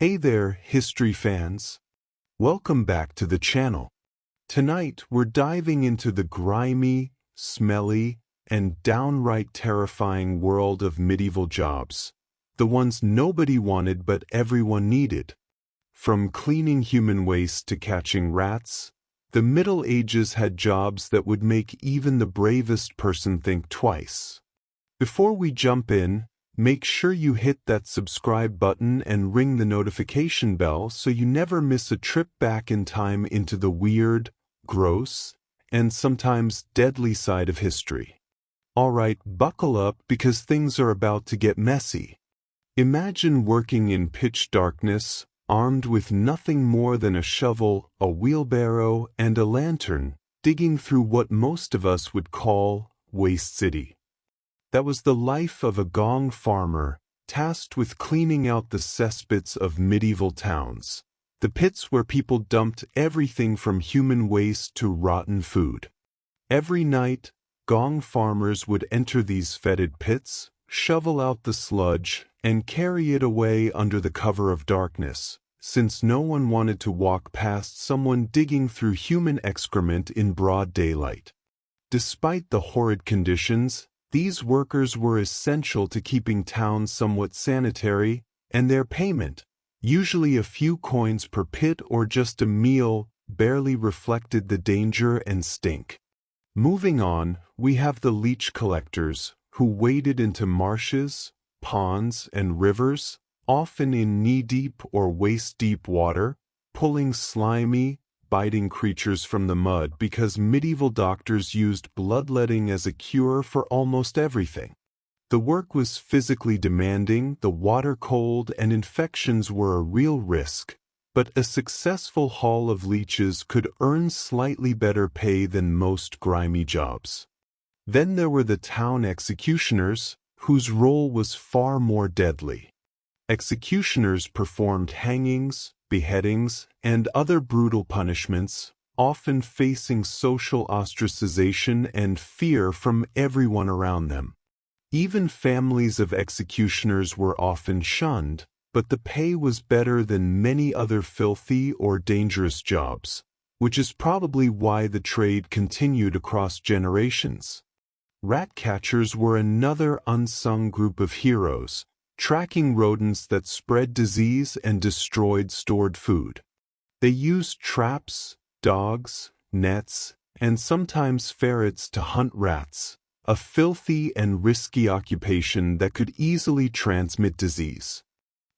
Hey there, history fans. Welcome back to the channel. Tonight, we're diving into the grimy, smelly, and downright terrifying world of medieval jobs. The ones nobody wanted but everyone needed. From cleaning human waste to catching rats, the Middle Ages had jobs that would make even the bravest person think twice. Before we jump in, make sure you hit that subscribe button and ring the notification bell so you never miss a trip back in time into the weird, gross, and sometimes deadly side of history. Alright, buckle up because things are about to get messy. Imagine working in pitch darkness, armed with nothing more than a shovel, a wheelbarrow, and a lantern, digging through what most of us would call Waste City. That was the life of a gong farmer, tasked with cleaning out the cesspits of medieval towns, the pits where people dumped everything from human waste to rotten food. Every night, gong farmers would enter these fetid pits, shovel out the sludge, and carry it away under the cover of darkness, since no one wanted to walk past someone digging through human excrement in broad daylight. Despite the horrid conditions, these workers were essential to keeping towns somewhat sanitary, and their payment, usually a few coins per pit or just a meal, barely reflected the danger and stink. Moving on, we have the leech collectors, who waded into marshes, ponds, and rivers, often in knee-deep or waist-deep water, pulling slimy, biting creatures from the mud because medieval doctors used bloodletting as a cure for almost everything. The work was physically demanding, the water cold, and infections were a real risk, but a successful haul of leeches could earn slightly better pay than most grimy jobs. Then there were the town executioners, whose role was far more deadly. Executioners performed hangings, beheadings, and other brutal punishments, often facing social ostracization and fear from everyone around them. Even families of executioners were often shunned, but the pay was better than many other filthy or dangerous jobs, which is probably why the trade continued across generations. Rat catchers were another unsung group of heroes, tracking rodents that spread disease and destroyed stored food. They used traps, dogs, nets, and sometimes ferrets to hunt rats, a filthy and risky occupation that could easily transmit disease.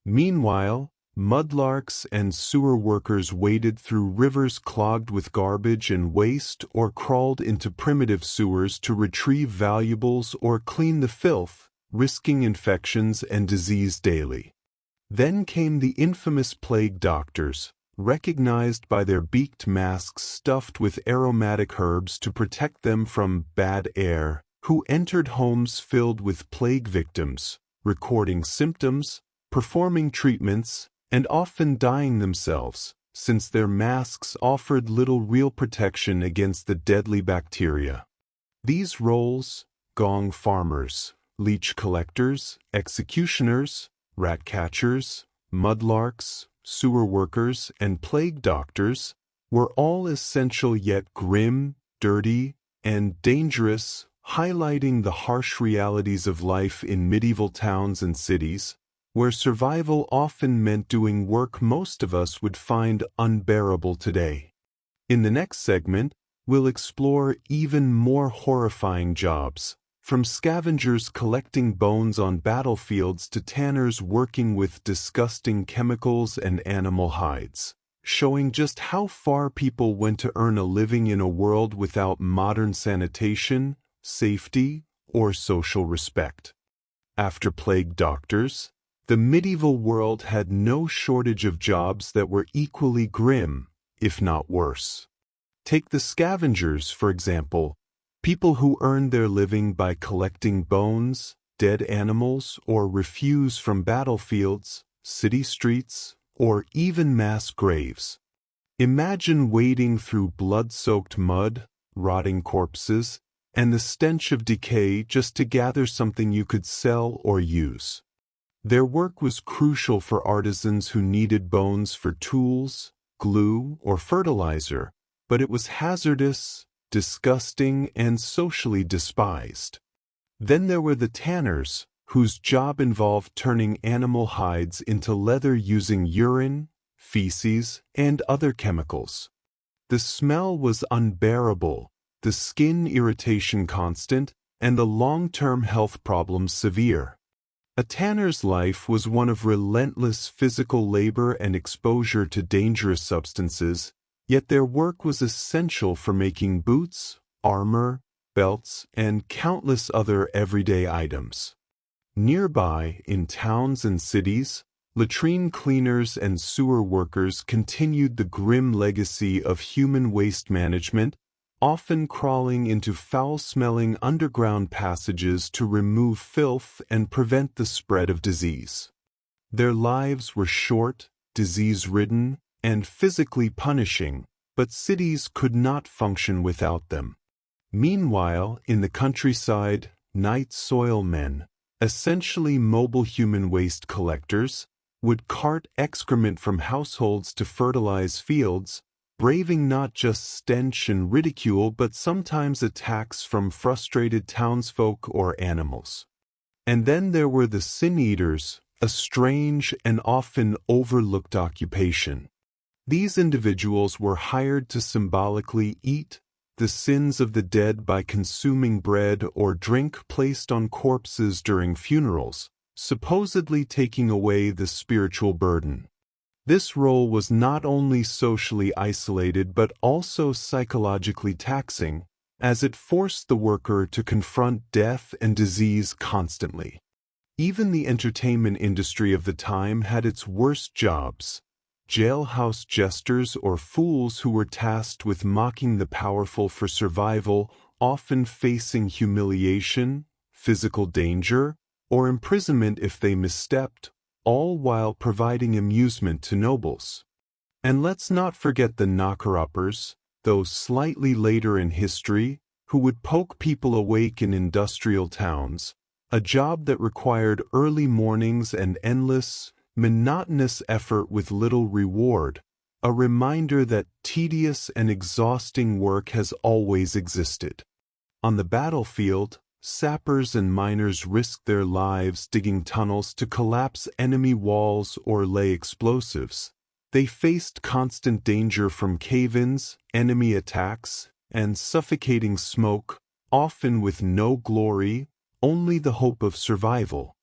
Meanwhile, mudlarks and sewer workers waded through rivers clogged with garbage and waste or crawled into primitive sewers to retrieve valuables or clean the filth, risking infections and disease daily. Then came the infamous plague doctors, recognized by their beaked masks stuffed with aromatic herbs to protect them from bad air, who entered homes filled with plague victims, recording symptoms, performing treatments, and often dying themselves, since their masks offered little real protection against the deadly bacteria. These roles, gong farmers, leech collectors, executioners, rat catchers, mudlarks, sewer workers, and plague doctors, were all essential yet grim, dirty, and dangerous, highlighting the harsh realities of life in medieval towns and cities, where survival often meant doing work most of us would find unbearable today. In the next segment, we'll explore even more horrifying jobs, from scavengers collecting bones on battlefields to tanners working with disgusting chemicals and animal hides, showing just how far people went to earn a living in a world without modern sanitation, safety, or social respect. After plague doctors, the medieval world had no shortage of jobs that were equally grim, if not worse. Take the scavengers, for example, people who earned their living by collecting bones, dead animals, or refuse from battlefields, city streets, or even mass graves. Imagine wading through blood-soaked mud, rotting corpses, and the stench of decay just to gather something you could sell or use. Their work was crucial for artisans who needed bones for tools, glue, or fertilizer, but it was hazardous, disgusting, and socially despised. Then there were the tanners, whose job involved turning animal hides into leather using urine, feces, and other chemicals. The smell was unbearable, the skin irritation constant, and the long-term health problems severe. A tanner's life was one of relentless physical labor and exposure to dangerous substances, yet their work was essential for making boots, armor, belts, and countless other everyday items. Nearby, in towns and cities, latrine cleaners and sewer workers continued the grim legacy of human waste management, often crawling into foul-smelling underground passages to remove filth and prevent the spread of disease. Their lives were short, disease-ridden, and physically punishing, but cities could not function without them. Meanwhile, in the countryside, night soil men, essentially mobile human waste collectors, would cart excrement from households to fertilize fields, braving not just stench and ridicule but sometimes attacks from frustrated townsfolk or animals. And then there were the sin-eaters, a strange and often overlooked occupation. These individuals were hired to symbolically eat the sins of the dead by consuming bread or drink placed on corpses during funerals, supposedly taking away the spiritual burden. This role was not only socially isolated but also psychologically taxing, as it forced the worker to confront death and disease constantly. Even the entertainment industry of the time had its worst jobs. Jailhouse jesters or fools who were tasked with mocking the powerful for survival, often facing humiliation, physical danger, or imprisonment if they misstepped, all while providing amusement to nobles. And let's not forget the knocker-uppers, though slightly later in history, who would poke people awake in industrial towns, a job that required early mornings and endless, monotonous effort with little reward, a reminder that tedious and exhausting work has always existed. On the battlefield, sappers and miners risked their lives digging tunnels to collapse enemy walls or lay explosives. They faced constant danger from cave-ins, enemy attacks, and suffocating smoke, often with no glory, only the hope of survival.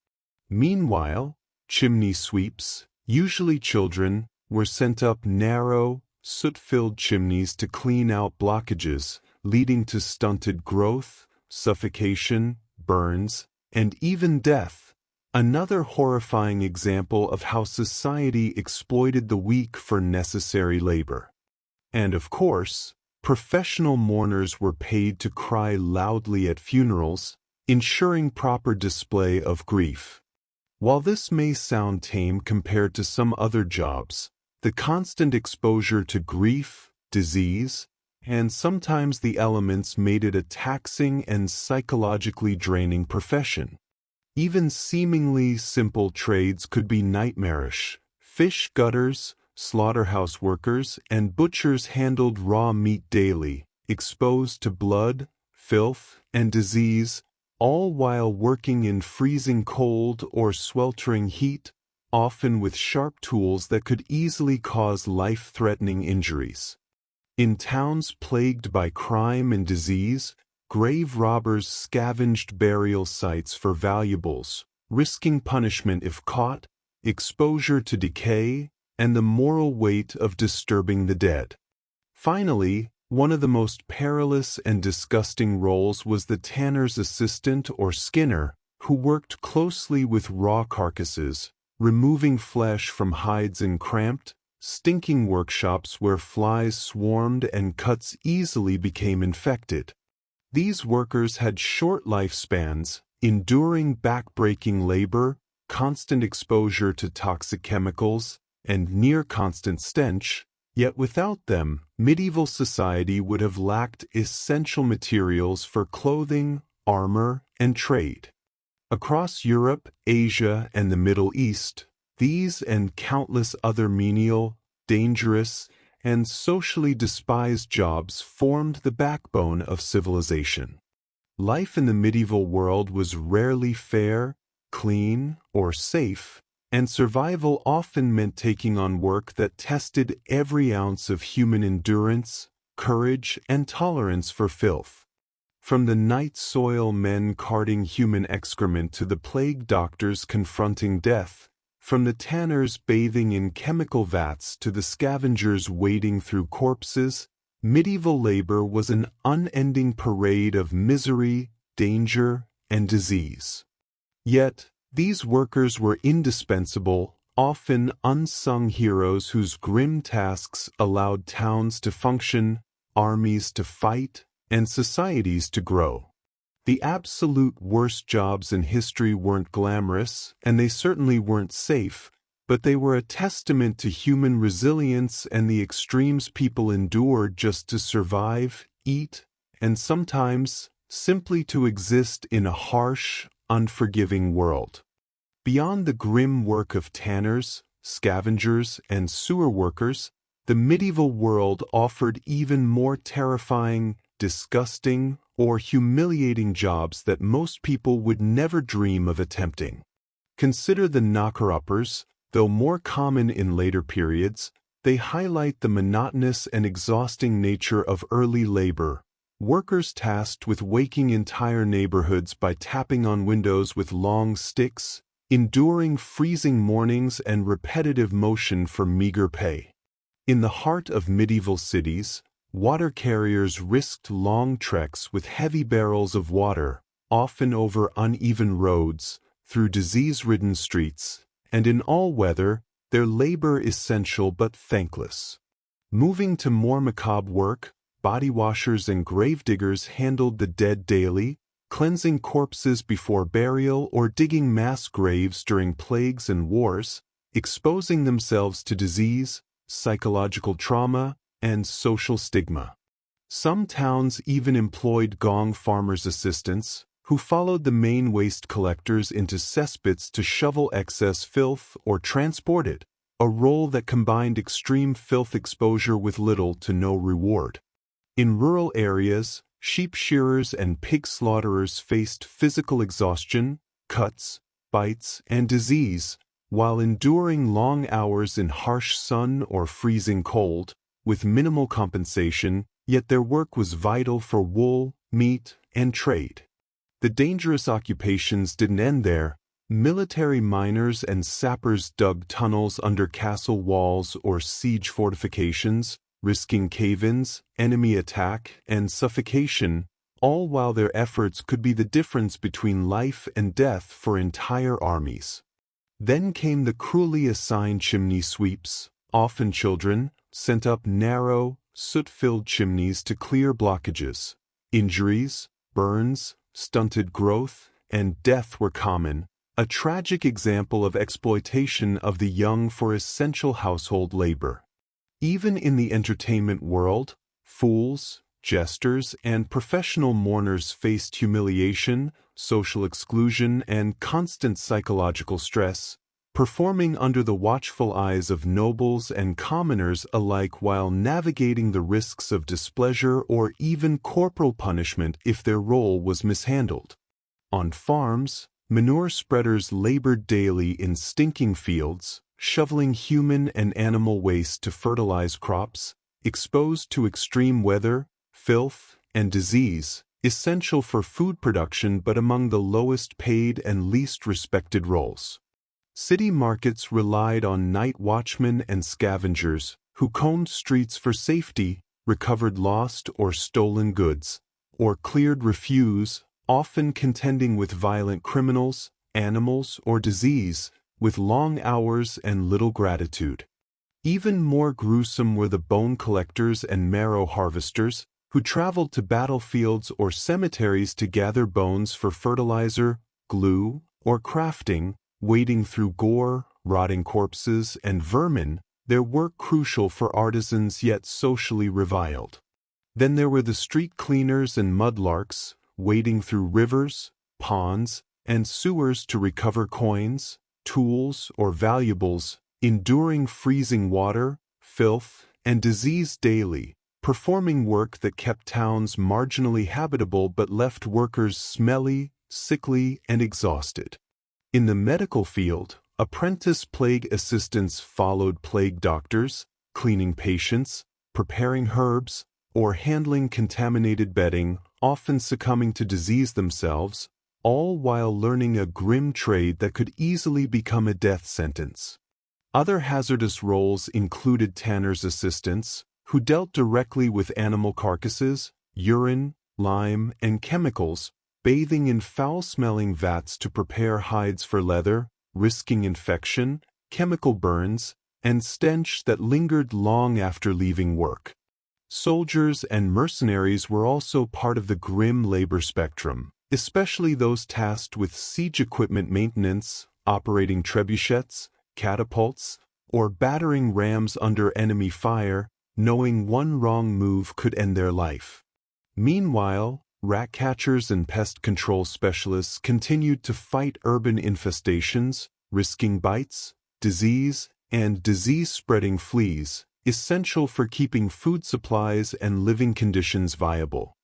Meanwhile, chimney sweeps, usually children, were sent up narrow, soot-filled chimneys to clean out blockages, leading to stunted growth, suffocation, burns, and even death, another horrifying example of how society exploited the weak for necessary labor. And of course, professional mourners were paid to cry loudly at funerals, ensuring proper display of grief. While this may sound tame compared to some other jobs, the constant exposure to grief, disease, and sometimes the elements made it a taxing and psychologically draining profession. Even seemingly simple trades could be nightmarish. Fish gutters, slaughterhouse workers, and butchers handled raw meat daily, exposed to blood, filth, and disease, all while working in freezing cold or sweltering heat, often with sharp tools that could easily cause life-threatening injuries. In towns plagued by crime and disease, grave robbers scavenged burial sites for valuables, risking punishment if caught, exposure to decay, and the moral weight of disturbing the dead. Finally, one of the most perilous and disgusting roles was the tanner's assistant or skinner, who worked closely with raw carcasses, removing flesh from hides in cramped, stinking workshops where flies swarmed and cuts easily became infected. These workers had short lifespans, enduring back-breaking labor, constant exposure to toxic chemicals, and near-constant stench. Yet without them, medieval society would have lacked essential materials for clothing, armor, and trade. Across Europe, Asia, and the Middle East, these and countless other menial, dangerous, and socially despised jobs formed the backbone of civilization. Life in the medieval world was rarely fair, clean, or safe, and survival often meant taking on work that tested every ounce of human endurance, courage, and tolerance for filth. From the night soil men carting human excrement to the plague doctors confronting death, from the tanners bathing in chemical vats to the scavengers wading through corpses, medieval labor was an unending parade of misery, danger, and disease. Yet, these workers were indispensable, often unsung heroes whose grim tasks allowed towns to function, armies to fight, and societies to grow. The absolute worst jobs in history weren't glamorous, and they certainly weren't safe, but they were a testament to human resilience and the extremes people endured just to survive, eat, and sometimes simply to exist in a harsh, unforgiving world. Beyond the grim work of tanners, scavengers, and sewer workers, the medieval world offered even more terrifying, disgusting, or humiliating jobs that most people would never dream of attempting. Consider the knocker-uppers. Though more common in later periods, they highlight the monotonous and exhausting nature of early labor. Workers tasked with waking entire neighborhoods by tapping on windows with long sticks, enduring freezing mornings and repetitive motion for meager pay. In the heart of medieval cities, water carriers risked long treks with heavy barrels of water, often over uneven roads, through disease-ridden streets, and in all weather, their labor essential but thankless. Moving to more macabre work, body washers and gravediggers handled the dead daily, cleansing corpses before burial or digging mass graves during plagues and wars, exposing themselves to disease, psychological trauma, and social stigma. Some towns even employed gong farmers' assistants, who followed the main waste collectors into cesspits to shovel excess filth or transport it, a role that combined extreme filth exposure with little to no reward. In rural areas, sheep shearers and pig slaughterers faced physical exhaustion, cuts, bites, and disease, while enduring long hours in harsh sun or freezing cold, with minimal compensation, yet their work was vital for wool, meat, and trade. The dangerous occupations didn't end there. Military miners and sappers dug tunnels under castle walls or siege fortifications, risking cave-ins, enemy attack, and suffocation, all while their efforts could be the difference between life and death for entire armies. Then came the cruelly assigned chimney sweeps, often children, sent up narrow, soot-filled chimneys to clear blockages. Injuries, burns, stunted growth, and death were common, a tragic example of exploitation of the young for essential household labor. Even in the entertainment world, fools, jesters, and professional mourners faced humiliation, social exclusion, and constant psychological stress, performing under the watchful eyes of nobles and commoners alike while navigating the risks of displeasure or even corporal punishment if their role was mishandled. On farms, manure spreaders labored daily in stinking fields, shoveling human and animal waste to fertilize crops, exposed to extreme weather, filth, and disease, essential for food production but among the lowest paid and least respected roles. City markets relied on night watchmen and scavengers who combed streets for safety, recovered lost or stolen goods, or cleared refuse, often contending with violent criminals, animals, or disease, with long hours and little gratitude. Even more gruesome were the bone collectors and marrow harvesters, who traveled to battlefields or cemeteries to gather bones for fertilizer, glue, or crafting, wading through gore, rotting corpses, and vermin, their work crucial for artisans yet socially reviled. Then there were the street cleaners and mudlarks, wading through rivers, ponds, and sewers to recover coins, tools, or valuables, enduring freezing water, filth, and disease daily, performing work that kept towns marginally habitable but left workers smelly, sickly, and exhausted. In the medical field, apprentice plague assistants followed plague doctors, cleaning patients, preparing herbs, or handling contaminated bedding, often succumbing to disease themselves, all while learning a grim trade that could easily become a death sentence. Other hazardous roles included tanners' assistants, who dealt directly with animal carcasses, urine, lime, and chemicals, bathing in foul-smelling vats to prepare hides for leather, risking infection, chemical burns, and stench that lingered long after leaving work. Soldiers and mercenaries were also part of the grim labor spectrum, especially those tasked with siege equipment maintenance, operating trebuchets, catapults, or battering rams under enemy fire, knowing one wrong move could end their life. Meanwhile, rat catchers and pest control specialists continued to fight urban infestations, risking bites, disease, and disease-spreading fleas, essential for keeping food supplies and living conditions viable.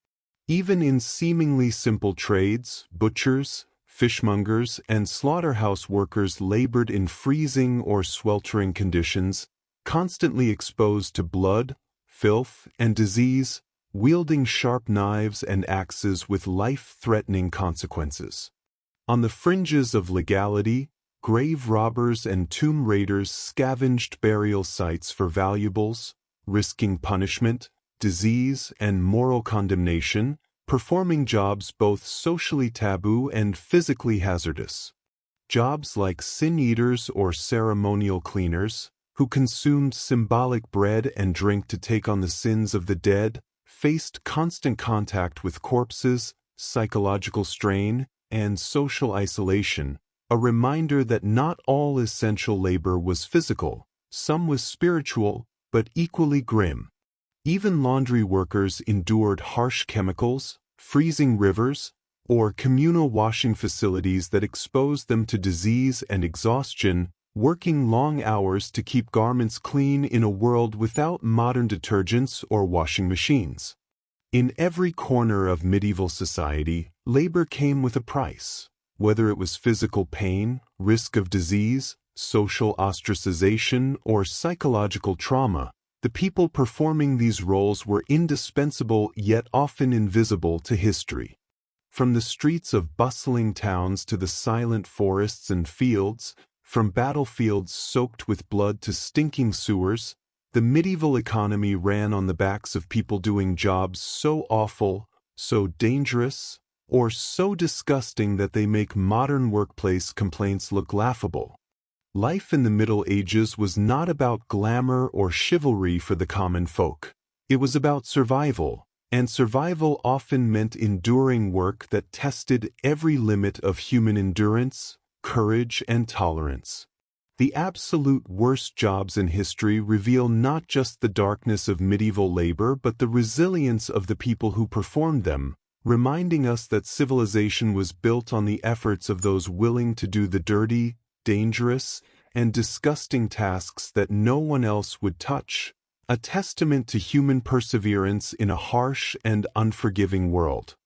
Even in seemingly simple trades, butchers, fishmongers, and slaughterhouse workers labored in freezing or sweltering conditions, constantly exposed to blood, filth, and disease, wielding sharp knives and axes with life-threatening consequences. On the fringes of legality, grave robbers and tomb raiders scavenged burial sites for valuables, risking punishment, disease, and moral condemnation, performing jobs both socially taboo and physically hazardous. Jobs like sin-eaters or ceremonial cleaners, who consumed symbolic bread and drink to take on the sins of the dead, faced constant contact with corpses, psychological strain, and social isolation, a reminder that not all essential labor was physical, some was spiritual, but equally grim. Even laundry workers endured harsh chemicals, freezing rivers, or communal washing facilities that exposed them to disease and exhaustion, working long hours to keep garments clean in a world without modern detergents or washing machines. In every corner of medieval society, labor came with a price. Whether it was physical pain, risk of disease, social ostracization, or psychological trauma, the people performing these roles were indispensable yet often invisible to history. From the streets of bustling towns to the silent forests and fields, from battlefields soaked with blood to stinking sewers, the medieval economy ran on the backs of people doing jobs so awful, so dangerous, or so disgusting that they make modern workplace complaints look laughable. Life in the Middle Ages was not about glamour or chivalry for the common folk. It was about survival, and survival often meant enduring work that tested every limit of human endurance, courage, and tolerance. The absolute worst jobs in history reveal not just the darkness of medieval labor but the resilience of the people who performed them, reminding us that civilization was built on the efforts of those willing to do the dirty, dangerous, and disgusting tasks that no one else would touch, a testament to human perseverance in a harsh and unforgiving world.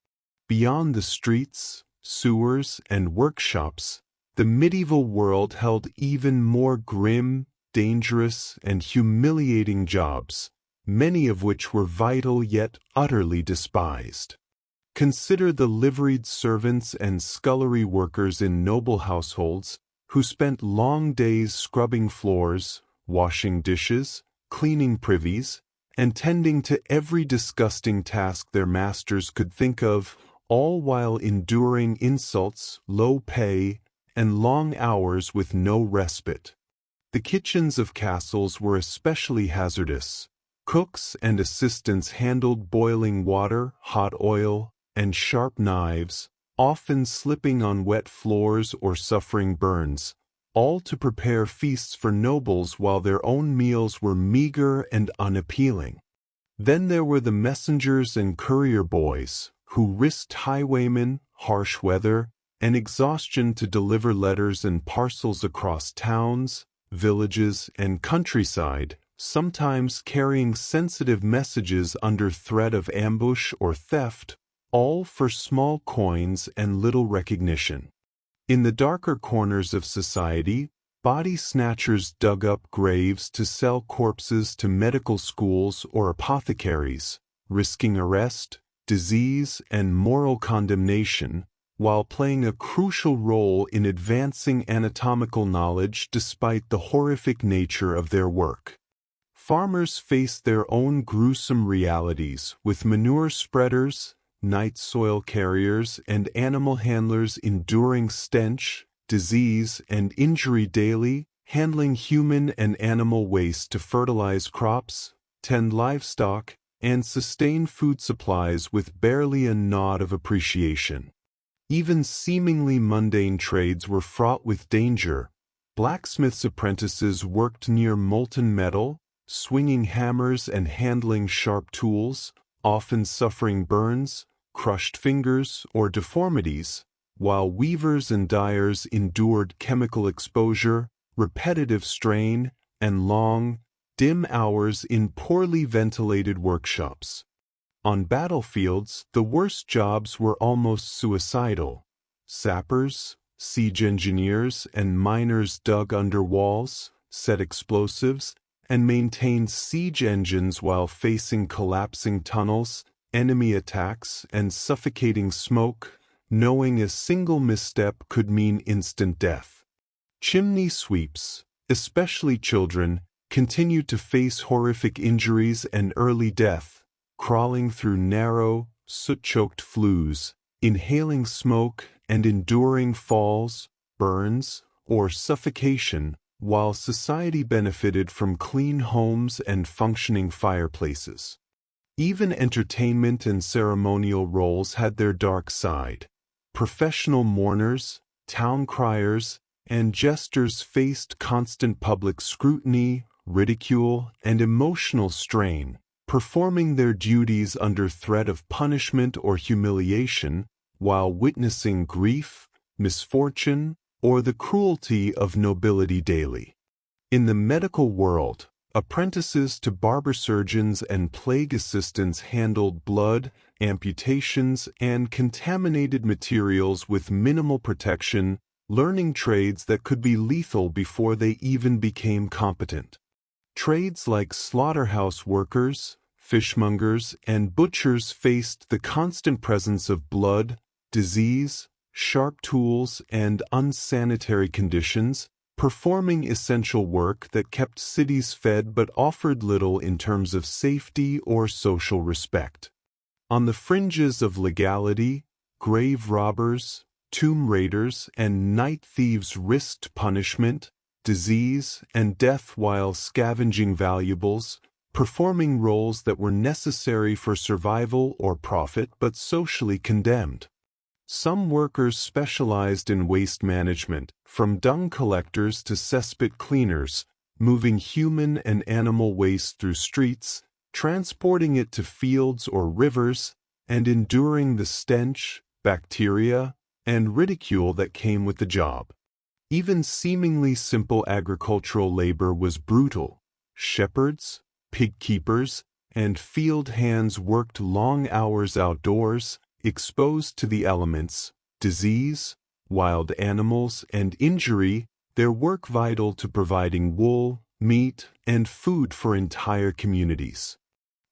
Beyond the streets, sewers, and workshops, the medieval world held even more grim, dangerous, and humiliating jobs, many of which were vital yet utterly despised. Consider the liveried servants and scullery workers in noble households who spent long days scrubbing floors, washing dishes, cleaning privies, and tending to every disgusting task their masters could think of, all while enduring insults, low pay, and long hours with no respite. The kitchens of castles were especially hazardous. Cooks and assistants handled boiling water, hot oil, and sharp knives, often slipping on wet floors or suffering burns, all to prepare feasts for nobles while their own meals were meager and unappealing. Then there were the messengers and courier boys, who risked highwaymen, harsh weather, and exhaustion to deliver letters and parcels across towns, villages, and countryside, sometimes carrying sensitive messages under threat of ambush or theft, all for small coins and little recognition. In the darker corners of society, body snatchers dug up graves to sell corpses to medical schools or apothecaries, risking arrest, disease, and moral condemnation, while playing a crucial role in advancing anatomical knowledge despite the horrific nature of their work. Farmers faced their own gruesome realities, with manure spreaders, night soil carriers, and animal handlers enduring stench, disease, and injury daily, handling human and animal waste to fertilize crops, tend livestock, and sustain food supplies with barely a nod of appreciation. Even seemingly mundane trades were fraught with danger. Blacksmiths' apprentices worked near molten metal, swinging hammers and handling sharp tools, often suffering burns, crushed fingers, or deformities, while weavers and dyers endured chemical exposure, repetitive strain, and long, dim hours in poorly ventilated workshops. On battlefields, the worst jobs were almost suicidal. Sappers, siege engineers, and miners dug under walls, set explosives, and maintained siege engines while facing collapsing tunnels, enemy attacks, and suffocating smoke, knowing a single misstep could mean instant death. Chimney sweeps, especially children, continued to face horrific injuries and early death, crawling through narrow, soot-choked flues, inhaling smoke and enduring falls, burns, or suffocation, while society benefited from clean homes and functioning fireplaces. Even entertainment and ceremonial roles had their dark side. Professional mourners, town criers, and jesters faced constant public scrutiny, ridicule, and emotional strain, performing their duties under threat of punishment or humiliation, while witnessing grief, misfortune, or the cruelty of nobility daily. In the medical world, apprentices to barber surgeons and plague assistants handled blood, amputations, and contaminated materials with minimal protection, learning trades that could be lethal before they even became competent. Trades like slaughterhouse workers, fishmongers, and butchers faced the constant presence of blood, disease, sharp tools, and unsanitary conditions, performing essential work that kept cities fed but offered little in terms of safety or social respect. On the fringes of legality, grave robbers, tomb raiders, and night thieves risked punishment, disease, and death while scavenging valuables, performing roles that were necessary for survival or profit but socially condemned. Some workers specialized in waste management, from dung collectors to cesspit cleaners, moving human and animal waste through streets, transporting it to fields or rivers, and enduring the stench, bacteria, and ridicule that came with the job. Even seemingly simple agricultural labor was brutal. Shepherds, pig keepers, and field hands worked long hours outdoors, exposed to the elements, disease, wild animals, and injury, their work vital to providing wool, meat, and food for entire communities.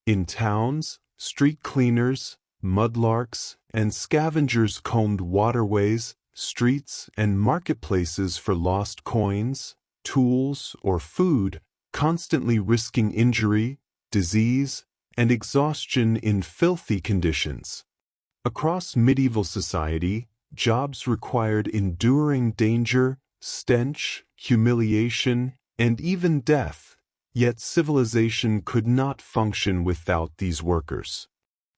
In towns, street cleaners, mudlarks, and scavengers combed waterways, streets, and marketplaces for lost coins, tools, or food, constantly risking injury, disease, and exhaustion in filthy conditions. Across medieval society, jobs required enduring danger, stench, humiliation, and even death, yet civilization could not function without these workers.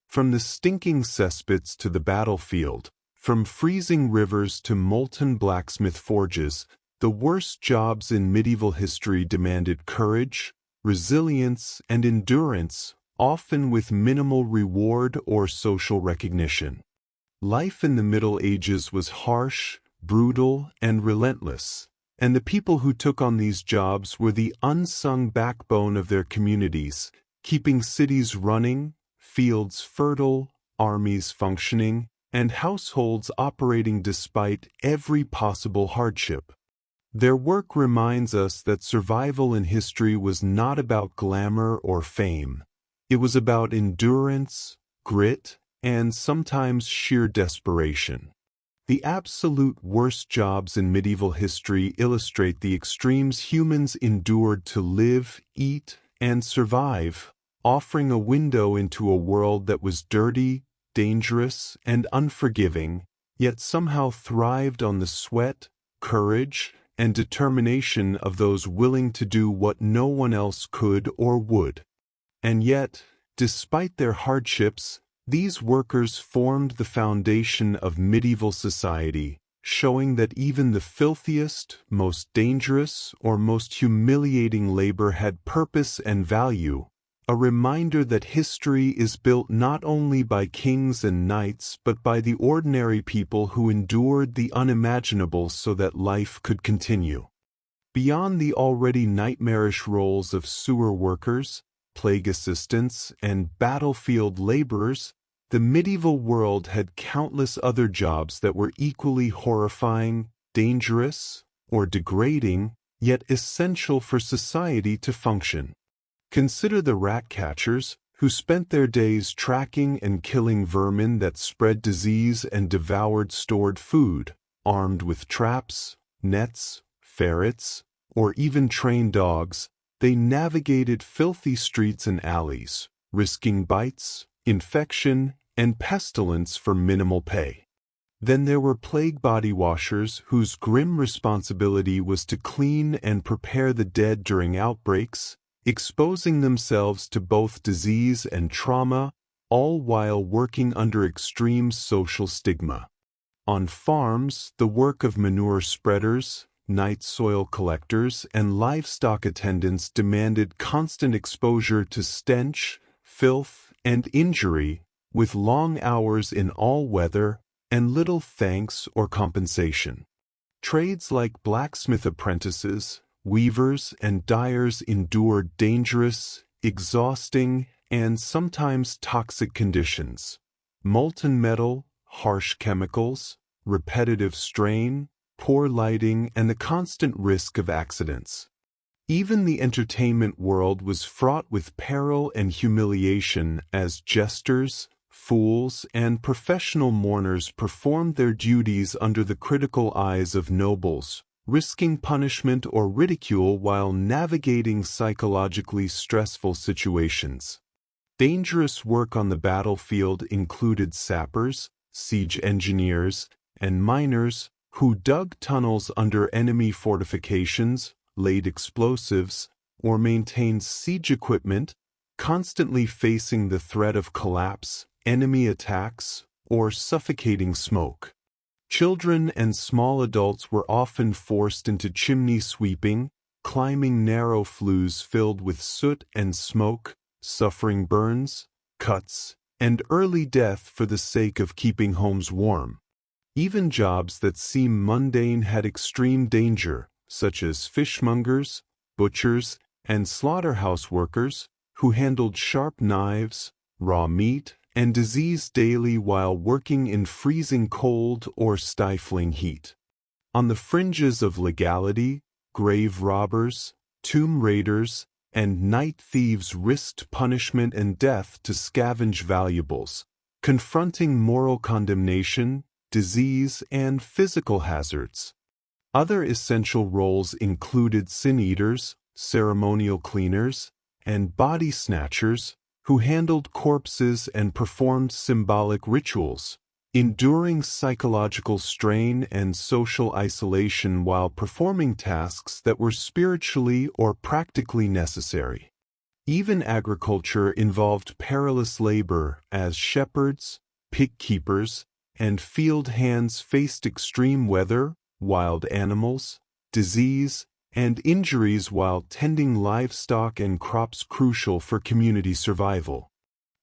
From the stinking cesspits to the battlefield, from freezing rivers to molten blacksmith forges, the worst jobs in medieval history demanded courage, resilience, and endurance, often with minimal reward or social recognition. Life in the Middle Ages was harsh, brutal, and relentless, and the people who took on these jobs were the unsung backbone of their communities, keeping cities running, fields fertile, armies functioning, and households operating despite every possible hardship. Their work reminds us that survival in history was not about glamour or fame. It was about endurance, grit, and sometimes sheer desperation. The absolute worst jobs in medieval history illustrate the extremes humans endured to live, eat, and survive, offering a window into a world that was dirty, dangerous, and unforgiving, yet somehow thrived on the sweat, courage, and determination of those willing to do what no one else could or would. And yet, despite their hardships, these workers formed the foundation of medieval society, showing that even the filthiest, most dangerous, or most humiliating labor had purpose and value, a reminder that history is built not only by kings and knights but by the ordinary people who endured the unimaginable so that life could continue. Beyond the already nightmarish roles of sewer workers, plague assistants, and battlefield laborers, the medieval world had countless other jobs that were equally horrifying, dangerous, or degrading, yet essential for society to function. Consider the rat catchers, who spent their days tracking and killing vermin that spread disease and devoured stored food, armed with traps, nets, ferrets, or even trained dogs. They navigated filthy streets and alleys, risking bites, infection, and pestilence for minimal pay. Then there were plague body washers whose grim responsibility was to clean and prepare the dead during outbreaks, exposing themselves to both disease and trauma, all while working under extreme social stigma. On farms, the work of manure spreaders, night soil collectors, and livestock attendants demanded constant exposure to stench, filth, and injury, with long hours in all weather and little thanks or compensation. Trades like blacksmith apprentices, weavers, and dyers endured dangerous, exhausting, and sometimes toxic conditions. Molten metal, harsh chemicals, repetitive strain, poor lighting, and the constant risk of accidents. Even the entertainment world was fraught with peril and humiliation as jesters, fools, and professional mourners performed their duties under the critical eyes of nobles, risking punishment or ridicule while navigating psychologically stressful situations. Dangerous work on the battlefield included sappers, siege engineers, and miners who dug tunnels under enemy fortifications, laid explosives, or maintained siege equipment, constantly facing the threat of collapse, enemy attacks, or suffocating smoke. Children and small adults were often forced into chimney sweeping, climbing narrow flues filled with soot and smoke, suffering burns, cuts, and early death for the sake of keeping homes warm. Even jobs that seem mundane had extreme danger, such as fishmongers, butchers, and slaughterhouse workers, who handled sharp knives, raw meat, and disease daily while working in freezing cold or stifling heat. On the fringes of legality, grave robbers, tomb raiders, and night thieves risked punishment and death to scavenge valuables, confronting moral condemnation, disease, and physical hazards. Other essential roles included sin-eaters, ceremonial cleaners, and body snatchers, who handled corpses and performed symbolic rituals, enduring psychological strain and social isolation while performing tasks that were spiritually or practically necessary. Even agriculture involved perilous labor as shepherds, pig keepers, and field hands faced extreme weather, wild animals, disease, and injuries while tending livestock and crops crucial for community survival.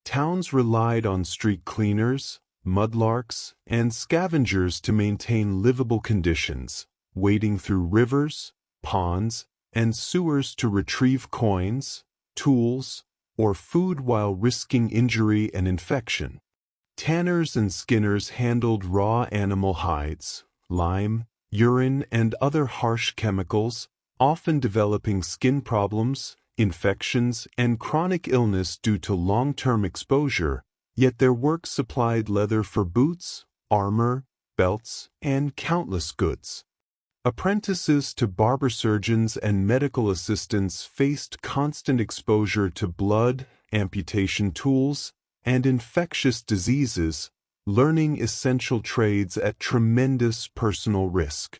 Towns relied on street cleaners, mudlarks, and scavengers to maintain livable conditions, wading through rivers, ponds, and sewers to retrieve coins, tools, or food while risking injury and infection. Tanners and skinners handled raw animal hides, lime, urine, and other harsh chemicals, often developing skin problems, infections, and chronic illness due to long-term exposure, yet their work supplied leather for boots, armor, belts, and countless goods. Apprentices to barber surgeons and medical assistants faced constant exposure to blood, amputation tools, and infectious diseases, learning essential trades at tremendous personal risk.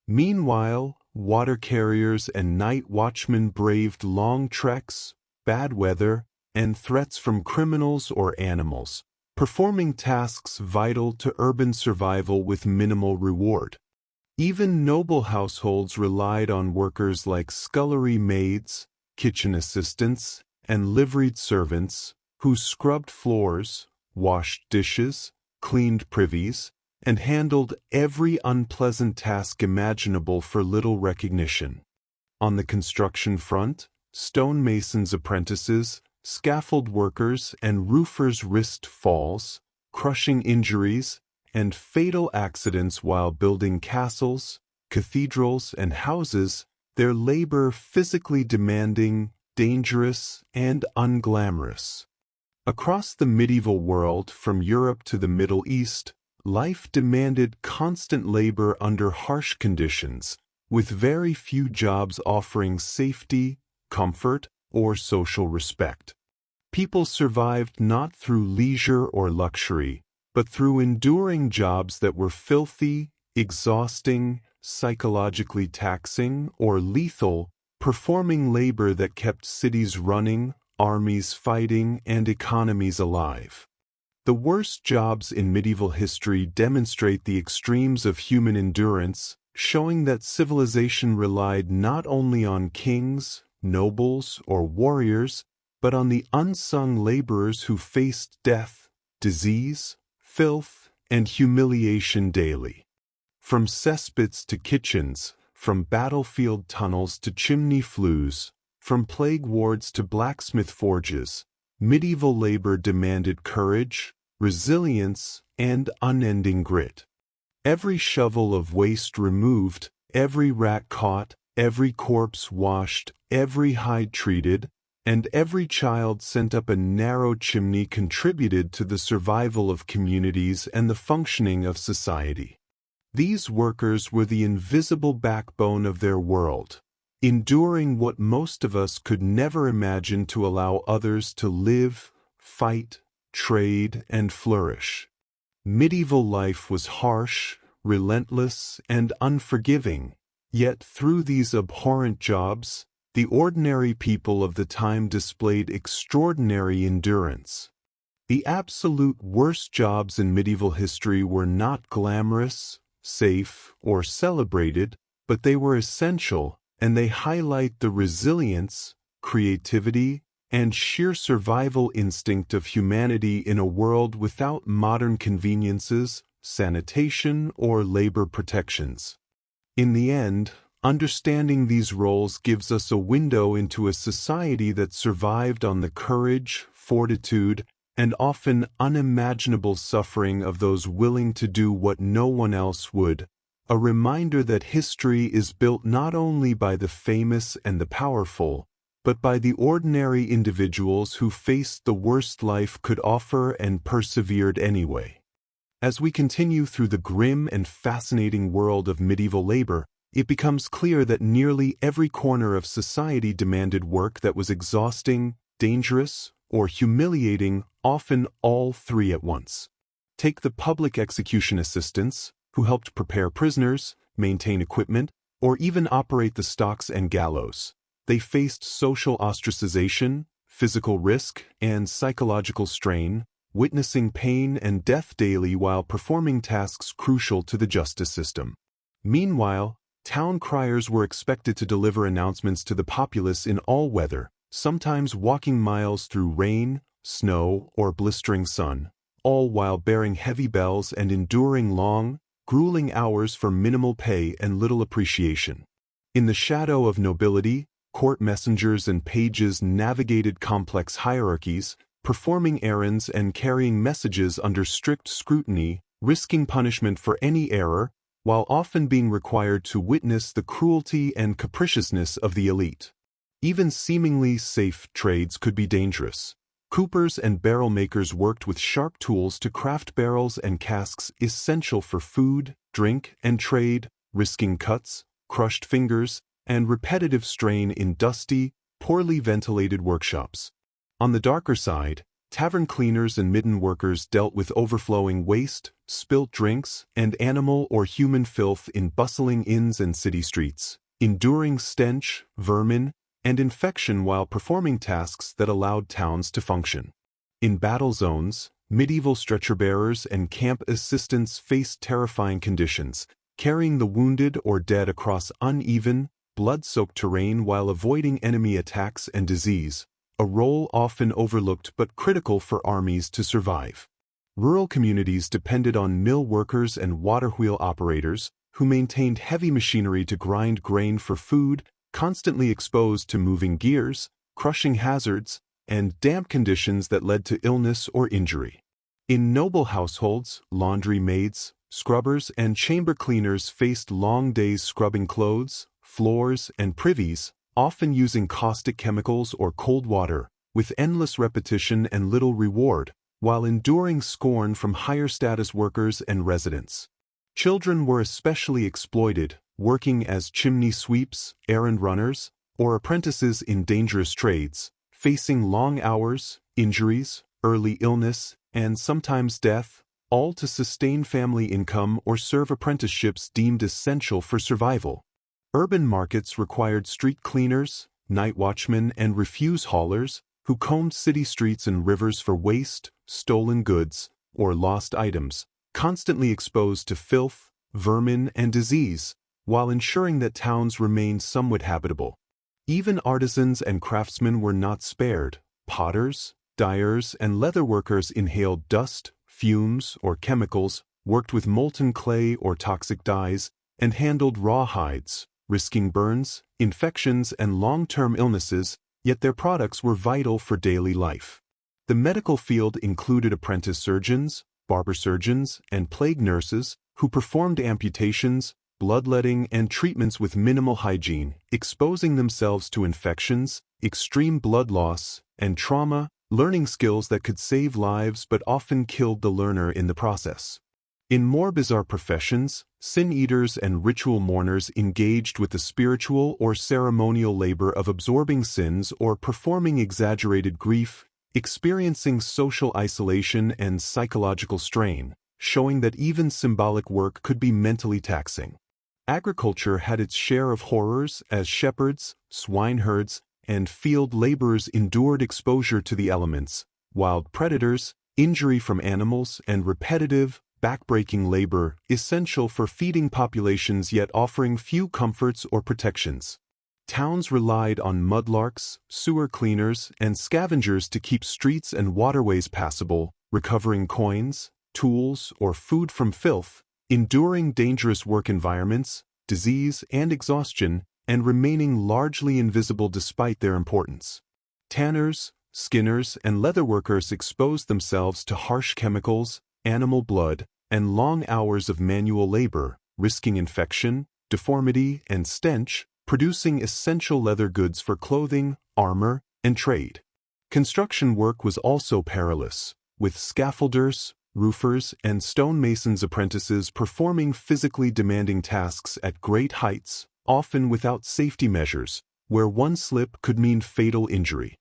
Meanwhile, water carriers and night watchmen braved long treks, bad weather, and threats from criminals or animals, performing tasks vital to urban survival with minimal reward. Even noble households relied on workers like scullery maids, kitchen assistants, and liveried servants, who scrubbed floors, washed dishes, cleaned privies, and handled every unpleasant task imaginable for little recognition. On the construction front, stonemasons' apprentices, scaffold workers, and roofers risked falls, crushing injuries, and fatal accidents while building castles, cathedrals, and houses, their labor physically demanding, dangerous, and unglamorous. Across the medieval world, from Europe to the Middle East, life demanded constant labor under harsh conditions, with very few jobs offering safety, comfort, or social respect. People survived not through leisure or luxury, but through enduring jobs that were filthy, exhausting, psychologically taxing, or lethal, performing labor that kept cities running, armies fighting, and economies alive. The worst jobs in medieval history demonstrate the extremes of human endurance, showing that civilization relied not only on kings, nobles, or warriors, but on the unsung laborers who faced death, disease, filth, and humiliation daily. From cesspits to kitchens, from battlefield tunnels to chimney flues, from plague wards to blacksmith forges, medieval labor demanded courage, resilience, and unending grit. Every shovel of waste removed, every rat caught, every corpse washed, every hide treated, and every child sent up a narrow chimney contributed to the survival of communities and the functioning of society. These workers were the invisible backbone of their world, enduring what most of us could never imagine to allow others to live, fight, trade, and flourish. Medieval life was harsh, relentless, and unforgiving, yet through these abhorrent jobs, the ordinary people of the time displayed extraordinary endurance. The absolute worst jobs in medieval history were not glamorous, safe, or celebrated, but they were essential, and they highlight the resilience, creativity, and sheer survival instinct of humanity in a world without modern conveniences, sanitation, or labor protections. In the end, understanding these roles gives us a window into a society that survived on the courage, fortitude, and often unimaginable suffering of those willing to do what no one else would, a reminder that history is built not only by the famous and the powerful, but by the ordinary individuals who faced the worst life could offer and persevered anyway. As we continue through the grim and fascinating world of medieval labor, it becomes clear that nearly every corner of society demanded work that was exhausting, dangerous, or humiliating, often all three at once. Take the public execution assistants, who helped prepare prisoners, maintain equipment, or even operate the stocks and gallows. They faced social ostracization, physical risk, and psychological strain, witnessing pain and death daily while performing tasks crucial to the justice system. Meanwhile, town criers were expected to deliver announcements to the populace in all weather, sometimes walking miles through rain, snow, or blistering sun, all while bearing heavy bells and enduring long, grueling hours for minimal pay and little appreciation. In the shadow of nobility, court messengers and pages navigated complex hierarchies, performing errands and carrying messages under strict scrutiny, risking punishment for any error, while often being required to witness the cruelty and capriciousness of the elite. Even seemingly safe trades could be dangerous. Coopers and barrel makers worked with sharp tools to craft barrels and casks essential for food, drink, and trade, risking cuts, crushed fingers, and repetitive strain in dusty, poorly ventilated workshops. On the darker side, tavern cleaners and midden workers dealt with overflowing waste, spilt drinks, and animal or human filth in bustling inns and city streets, enduring stench, vermin, and infection while performing tasks that allowed towns to function. In battle zones, medieval stretcher-bearers and camp assistants faced terrifying conditions, carrying the wounded or dead across uneven, blood-soaked terrain while avoiding enemy attacks and disease, a role often overlooked but critical for armies to survive. Rural communities depended on mill workers and water wheel operators, who maintained heavy machinery to grind grain for food, constantly exposed to moving gears, crushing hazards, and damp conditions that led to illness or injury. In noble households, laundry maids, scrubbers, and chamber cleaners faced long days scrubbing clothes, floors, and privies, often using caustic chemicals or cold water, with endless repetition and little reward, while enduring scorn from higher-status workers and residents. Children were especially exploited, working as chimney sweeps, errand runners, or apprentices in dangerous trades, facing long hours, injuries, early illness, and sometimes death, all to sustain family income or serve apprenticeships deemed essential for survival. Urban markets required street cleaners, night watchmen, and refuse haulers, who combed city streets and rivers for waste, stolen goods, or lost items, constantly exposed to filth, vermin, and disease, while ensuring that towns remained somewhat habitable. Even artisans and craftsmen were not spared. Potters, dyers, and leather workers inhaled dust, fumes, or chemicals, worked with molten clay or toxic dyes, and handled raw hides, risking burns, infections, and long-term illnesses, yet their products were vital for daily life. The medical field included apprentice surgeons, barber surgeons, and plague nurses, who performed amputations, bloodletting, and treatments with minimal hygiene, exposing themselves to infections, extreme blood loss, and trauma, learning skills that could save lives but often killed the learner in the process. In more bizarre professions, sin-eaters and ritual mourners engaged with the spiritual or ceremonial labor of absorbing sins or performing exaggerated grief, experiencing social isolation and psychological strain, showing that even symbolic work could be mentally taxing. Agriculture had its share of horrors as shepherds, swineherds, and field laborers endured exposure to the elements, wild predators, injury from animals, and repetitive, backbreaking labor essential for feeding populations yet offering few comforts or protections. Towns relied on mudlarks, sewer cleaners, and scavengers to keep streets and waterways passable, recovering coins, tools, or food from filth, enduring dangerous work environments, disease and exhaustion, and remaining largely invisible despite their importance. Tanners, skinners, and leatherworkers exposed themselves to harsh chemicals, animal blood, and long hours of manual labor, risking infection, deformity, and stench, producing essential leather goods for clothing, armor, and trade. Construction work was also perilous, with scaffolders, roofers, and stonemasons' apprentices performing physically demanding tasks at great heights, often without safety measures, where one slip could mean fatal injury.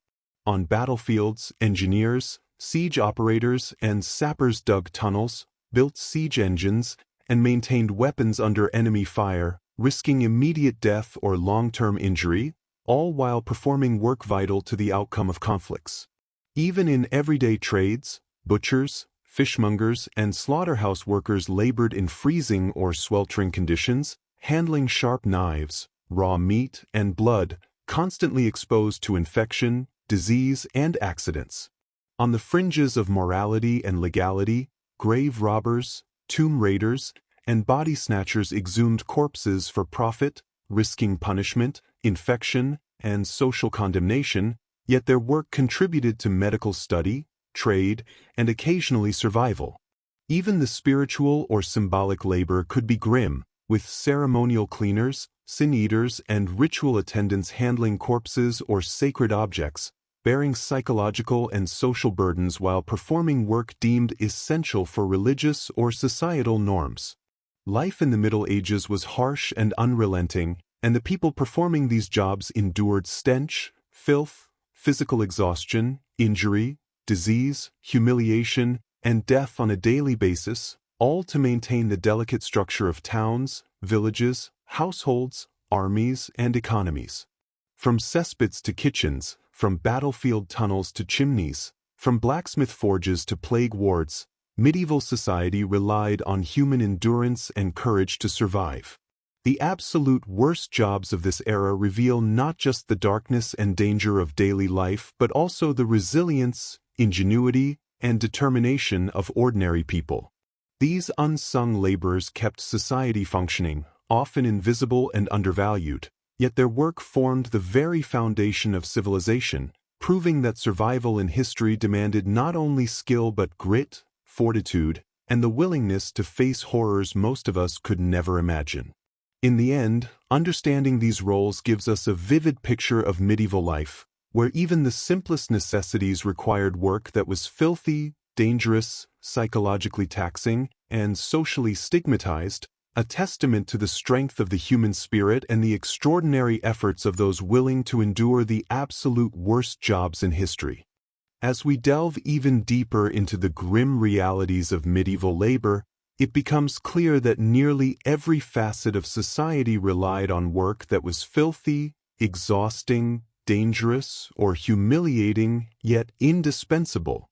On battlefields, engineers, siege operators, and sappers dug tunnels, built siege engines, and maintained weapons under enemy fire, risking immediate death or long-term injury, all while performing work vital to the outcome of conflicts. Even in everyday trades, butchers, fishmongers, and slaughterhouse workers labored in freezing or sweltering conditions, handling sharp knives, raw meat, and blood, constantly exposed to infection, disease, and accidents. On the fringes of morality and legality, grave robbers, tomb raiders, and body snatchers exhumed corpses for profit, risking punishment, infection, and social condemnation, yet their work contributed to medical study, trade, and occasionally survival. Even the spiritual or symbolic labor could be grim, with ceremonial cleaners, sin-eaters, and ritual attendants handling corpses or sacred objects, bearing psychological and social burdens while performing work deemed essential for religious or societal norms. Life in the Middle Ages was harsh and unrelenting, and the people performing these jobs endured stench, filth, physical exhaustion, injury, disease, humiliation, and death on a daily basis, all to maintain the delicate structure of towns, villages, households, armies, and economies. From cesspits to kitchens, from battlefield tunnels to chimneys, from blacksmith forges to plague wards, medieval society relied on human endurance and courage to survive. The absolute worst jobs of this era reveal not just the darkness and danger of daily life but also the resilience, ingenuity, and determination of ordinary people. These unsung laborers kept society functioning, often invisible and undervalued, yet their work formed the very foundation of civilization, proving that survival in history demanded not only skill but grit, fortitude, and the willingness to face horrors most of us could never imagine. In the end, understanding these roles gives us a vivid picture of medieval life, where even the simplest necessities required work that was filthy, dangerous, psychologically taxing, and socially stigmatized, a testament to the strength of the human spirit and the extraordinary efforts of those willing to endure the absolute worst jobs in history. As we delve even deeper into the grim realities of medieval labor, it becomes clear that nearly every facet of society relied on work that was filthy, exhausting, dangerous, or humiliating, yet indispensable.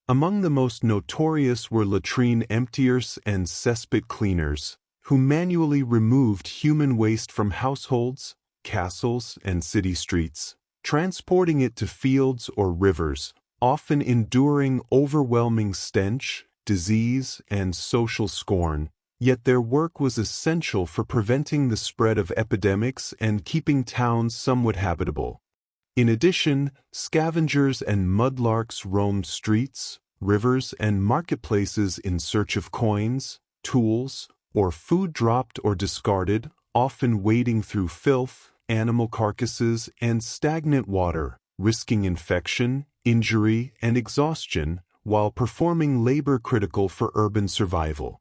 Among the most notorious were latrine emptiers and cesspit cleaners, who manually removed human waste from households, castles, and city streets, transporting it to fields or rivers, often enduring overwhelming stench, disease, and social scorn, yet their work was essential for preventing the spread of epidemics and keeping towns somewhat habitable. In addition, scavengers and mudlarks roamed streets, rivers, and marketplaces in search of coins, tools, or food dropped or discarded, often wading through filth, animal carcasses, and stagnant water, risking infection, injury, and exhaustion, while performing labor critical for urban survival.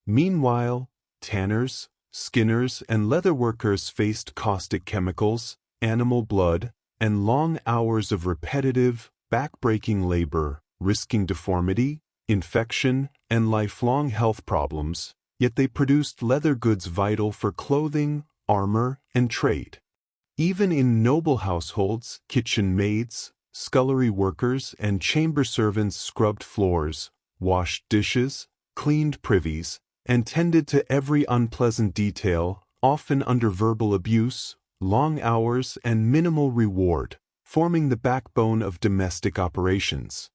Meanwhile, tanners, skinners, and leatherworkers faced caustic chemicals, animal blood, and long hours of repetitive, back-breaking labor, risking deformity, infection, and lifelong health problems, yet they produced leather goods vital for clothing, armor, and trade. Even in noble households, kitchen maids, scullery workers, and chamber servants scrubbed floors, washed dishes, cleaned privies, and tended to every unpleasant detail, often under verbal abuse, long hours, and minimal reward, forming the backbone of domestic operations.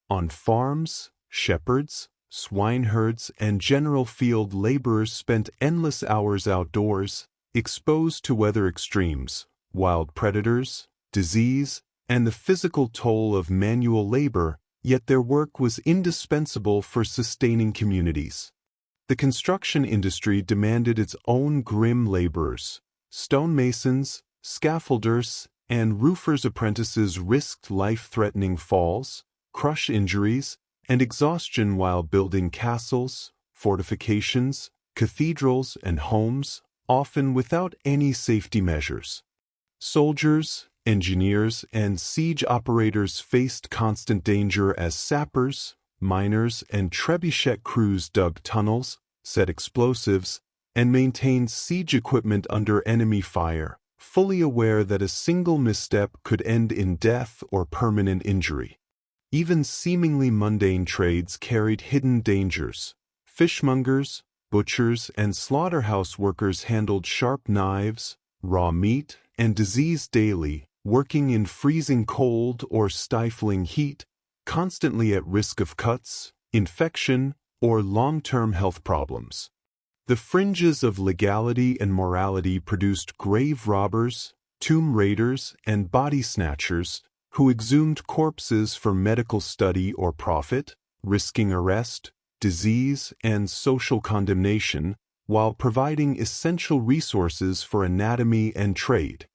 On farms, shepherds, swineherds, and general field laborers spent endless hours outdoors, exposed to weather extremes, wild predators, disease, and the physical toll of manual labor, yet their work was indispensable for sustaining communities. The construction industry demanded its own grim laborers. Stonemasons, scaffolders, and roofers' apprentices risked life-threatening falls, crush injuries, and exhaustion while building castles, fortifications, cathedrals, and homes, often without any safety measures. Soldiers, engineers, and siege operators faced constant danger as sappers, miners, and trebuchet crews dug tunnels, set explosives, and maintained siege equipment under enemy fire, fully aware that a single misstep could end in death or permanent injury. Even seemingly mundane trades carried hidden dangers. Fishmongers, butchers, and slaughterhouse workers handled sharp knives, raw meat, and disease daily, working in freezing cold or stifling heat, constantly at risk of cuts, infection, or long-term health problems. The fringes of legality and morality produced grave robbers, tomb raiders, and body snatchers who exhumed corpses for medical study or profit, risking arrest, disease, and social condemnation, while providing essential resources for anatomy and trade.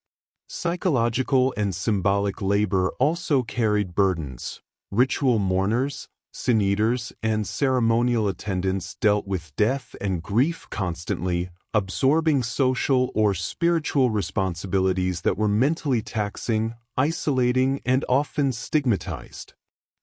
Psychological and symbolic labor also carried burdens. Ritual mourners, sin-eaters, and ceremonial attendants dealt with death and grief constantly, absorbing social or spiritual responsibilities that were mentally taxing, isolating, and often stigmatized.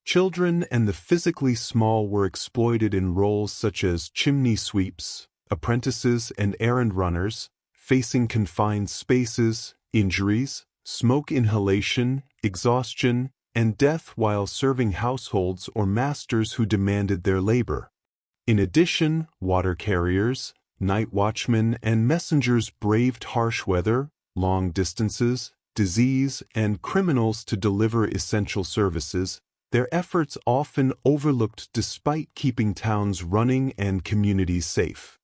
Children and the physically small were exploited in roles such as chimney sweeps, apprentices, and errand runners, facing confined spaces, injuries, smoke inhalation, exhaustion, and death while serving households or masters who demanded their labor. In addition, water carriers, night watchmen, and messengers braved harsh weather, long distances, disease, and criminals to deliver essential services, their efforts often overlooked despite keeping towns running and communities safe.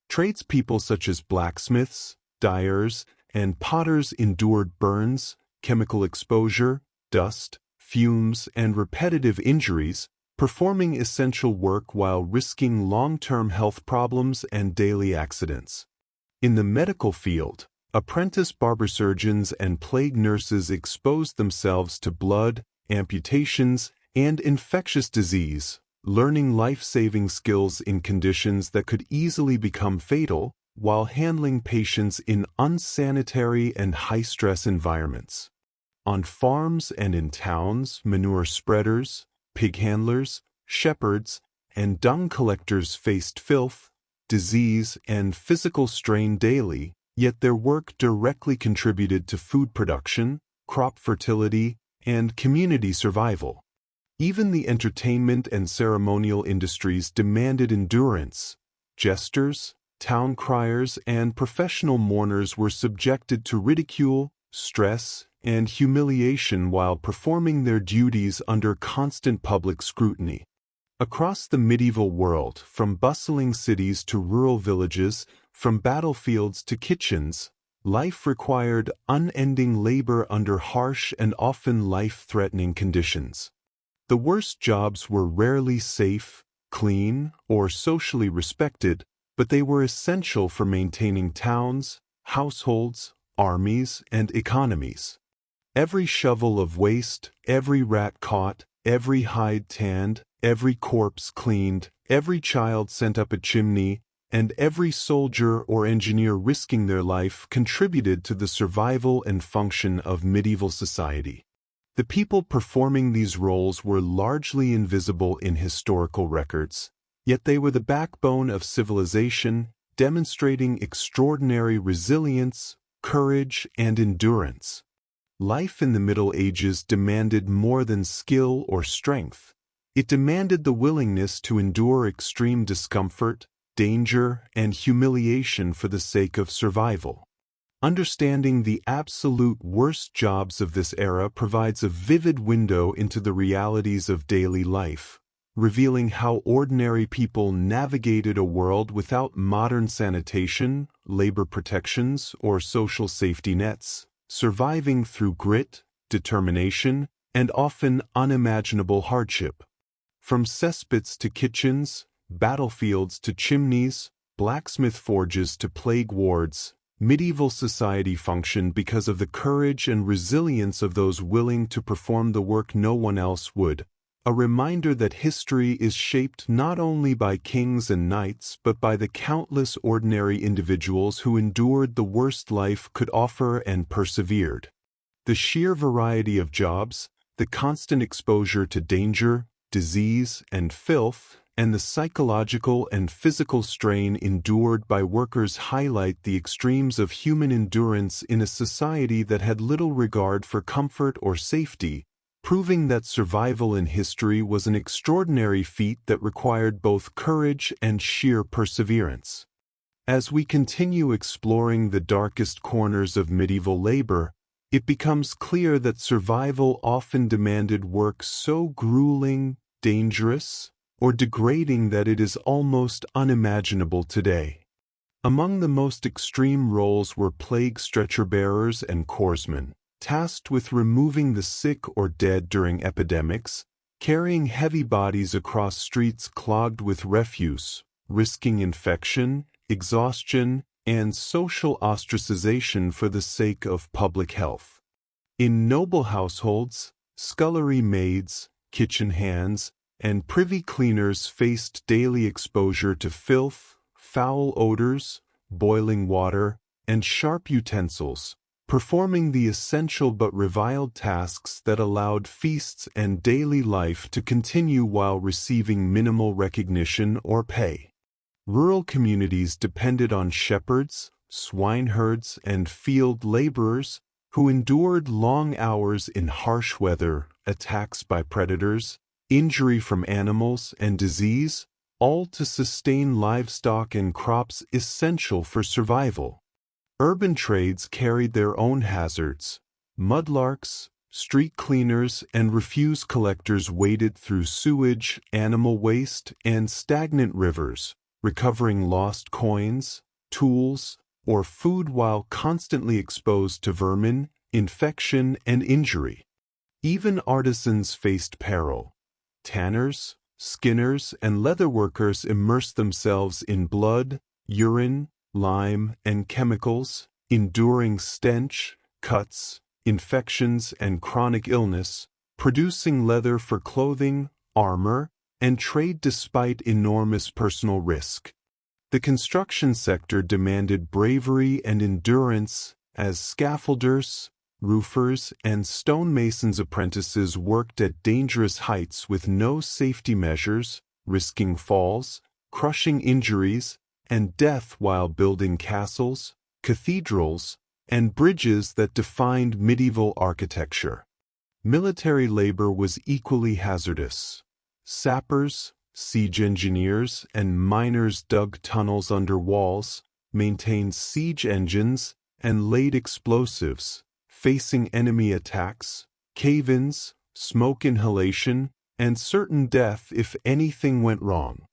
Tradespeople such as blacksmiths, dyers, and potters endured burns, chemical exposure, dust, fumes, and repetitive injuries, performing essential work while risking long-term health problems and daily accidents. In the medical field, apprentice barber-surgeons and plague nurses exposed themselves to blood, amputations, and infectious disease, learning life-saving skills in conditions that could easily become fatal, while handling patients in unsanitary and high-stress environments. On farms and in towns, manure spreaders, pig handlers, shepherds, and dung collectors faced filth, disease, and physical strain daily, yet their work directly contributed to food production, crop fertility, and community survival. Even the entertainment and ceremonial industries demanded endurance. Jesters, town criers, and professional mourners were subjected to ridicule, stress, and humiliation while performing their duties under constant public scrutiny. Across the medieval world, from bustling cities to rural villages, from battlefields to kitchens, life required unending labor under harsh and often life-threatening conditions. The worst jobs were rarely safe, clean, or socially respected, but they were essential for maintaining towns, households, armies, and economies. Every shovel of waste, every rat caught, every hide tanned, every corpse cleaned, every child sent up a chimney, and every soldier or engineer risking their life contributed to the survival and function of medieval society. The people performing these roles were largely invisible in historical records, yet they were the backbone of civilization, demonstrating extraordinary resilience, courage, and endurance. Life in the Middle Ages demanded more than skill or strength. It demanded the willingness to endure extreme discomfort, danger, and humiliation for the sake of survival. Understanding the absolute worst jobs of this era provides a vivid window into the realities of daily life, revealing how ordinary people navigated a world without modern sanitation, labor protections, or social safety nets, surviving through grit, determination, and often unimaginable hardship. From cesspits to kitchens, battlefields to chimneys, blacksmith forges to plague wards, medieval society functioned because of the courage and resilience of those willing to perform the work no one else would, a reminder that history is shaped not only by kings and knights but by the countless ordinary individuals who endured the worst life could offer and persevered. The sheer variety of jobs, the constant exposure to danger, disease, and filth, and the psychological and physical strain endured by workers highlight the extremes of human endurance in a society that had little regard for comfort or safety, proving that survival in history was an extraordinary feat that required both courage and sheer perseverance. As we continue exploring the darkest corners of medieval labor, it becomes clear that survival often demanded work so grueling, dangerous, or degrading that it is almost unimaginable today. Among the most extreme roles were plague stretcher-bearers and corpsmen, tasked with removing the sick or dead during epidemics, carrying heavy bodies across streets clogged with refuse, risking infection, exhaustion, and social ostracization for the sake of public health. In noble households, scullery maids, kitchen hands, and privy cleaners faced daily exposure to filth, foul odors, boiling water, and sharp utensils, performing the essential but reviled tasks that allowed feasts and daily life to continue while receiving minimal recognition or pay. Rural communities depended on shepherds, swineherds, and field laborers who endured long hours in harsh weather, attacks by predators, injury from animals, and disease, all to sustain livestock and crops essential for survival. Urban trades carried their own hazards. Mudlarks, street cleaners, and refuse collectors waded through sewage, animal waste, and stagnant rivers, recovering lost coins, tools, or food while constantly exposed to vermin, infection, and injury. Even artisans faced peril. Tanners, skinners, and leatherworkers immersed themselves in blood, urine, lime, and chemicals, enduring stench, cuts, infections, and chronic illness, producing leather for clothing, armor, and trade despite enormous personal risk. The construction sector demanded bravery and endurance as scaffolders, roofers, and stonemasons' apprentices worked at dangerous heights with no safety measures, risking falls, crushing injuries, and death while building castles, cathedrals, and bridges that defined medieval architecture. Military labor was equally hazardous. Sappers, siege engineers, and miners dug tunnels under walls, maintained siege engines, and laid explosives, facing enemy attacks, cave-ins, smoke inhalation, and certain death if anything went wrong.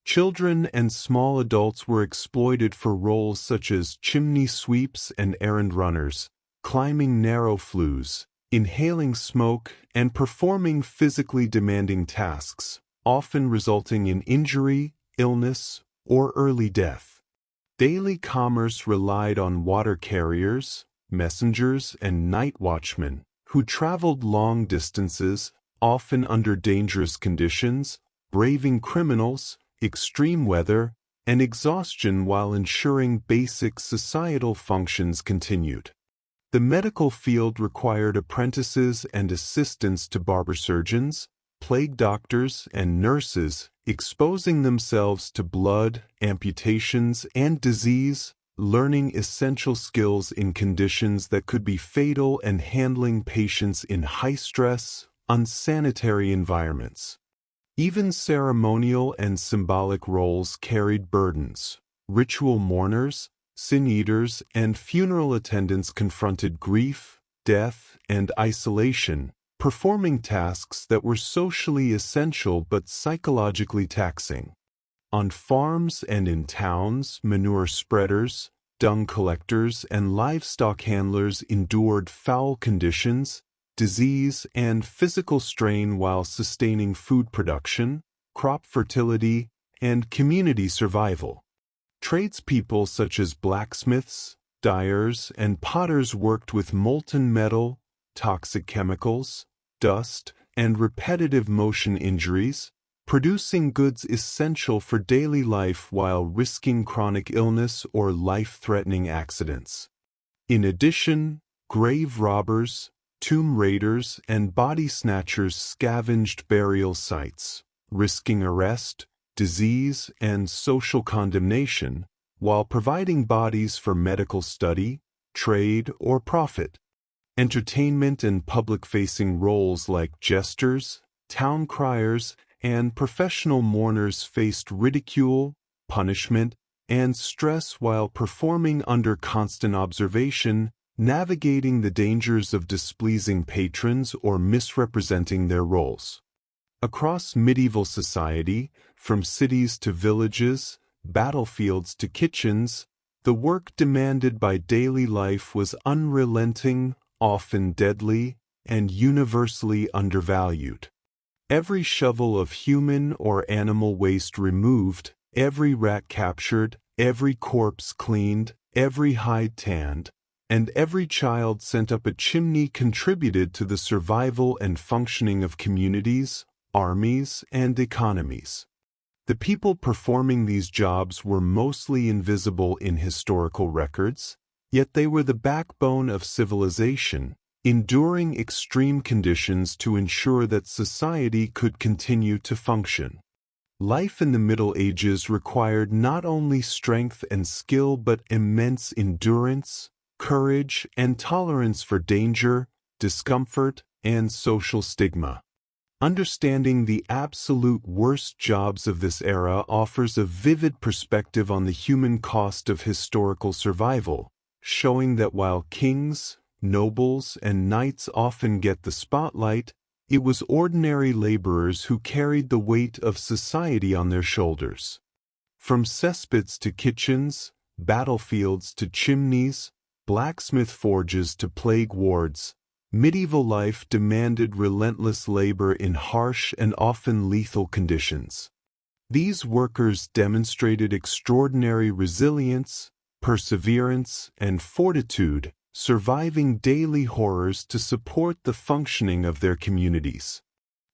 Children and small adults were exploited for roles such as chimney sweeps and errand runners, climbing narrow flues, inhaling smoke, and performing physically demanding tasks, often resulting in injury, illness, or early death. Daily commerce relied on water carriers, messengers, and night watchmen, who traveled long distances, often under dangerous conditions, braving criminals, extreme weather, and exhaustion while ensuring basic societal functions continued. The medical field required apprentices and assistants to barber surgeons, plague doctors, and nurses, exposing themselves to blood, amputations, and disease, learning essential skills in conditions that could be fatal and handling patients in high-stress, unsanitary environments. Even ceremonial and symbolic roles carried burdens. Ritual mourners, sin-eaters, and funeral attendants confronted grief, death, and isolation, performing tasks that were socially essential but psychologically taxing. On farms and in towns, manure spreaders, dung collectors, and livestock handlers endured foul conditions, disease, and physical strain while sustaining food production, crop fertility, and community survival. Tradespeople such as blacksmiths, dyers, and potters worked with molten metal, toxic chemicals, dust, and repetitive motion injuries, producing goods essential for daily life while risking chronic illness or life-threatening accidents. In addition, grave robbers, tomb raiders, and body snatchers scavenged burial sites, risking arrest, disease, and social condemnation, while providing bodies for medical study, trade, or profit. Entertainment and public-facing roles like jesters, town criers, and professional mourners faced ridicule, punishment, and stress while performing under constant observation, navigating the dangers of displeasing patrons or misrepresenting their roles. Across medieval society, from cities to villages, battlefields to kitchens, the work demanded by daily life was unrelenting, often deadly, and universally undervalued. Every shovel of human or animal waste removed, every rat captured, every corpse cleaned, every hide tanned, and every child sent up a chimney contributed to the survival and functioning of communities, armies, and economies. The people performing these jobs were mostly invisible in historical records, yet they were the backbone of civilization, enduring extreme conditions to ensure that society could continue to function. Life in the Middle Ages required not only strength and skill but immense endurance, courage, and tolerance for danger, discomfort, and social stigma. Understanding the absolute worst jobs of this era offers a vivid perspective on the human cost of historical survival, showing that while kings, nobles, and knights often get the spotlight, it was ordinary laborers who carried the weight of society on their shoulders. From cesspits to kitchens, battlefields to chimneys, blacksmith forges to plague wards, medieval life demanded relentless labor in harsh and often lethal conditions. These workers demonstrated extraordinary resilience, perseverance, and fortitude, surviving daily horrors to support the functioning of their communities.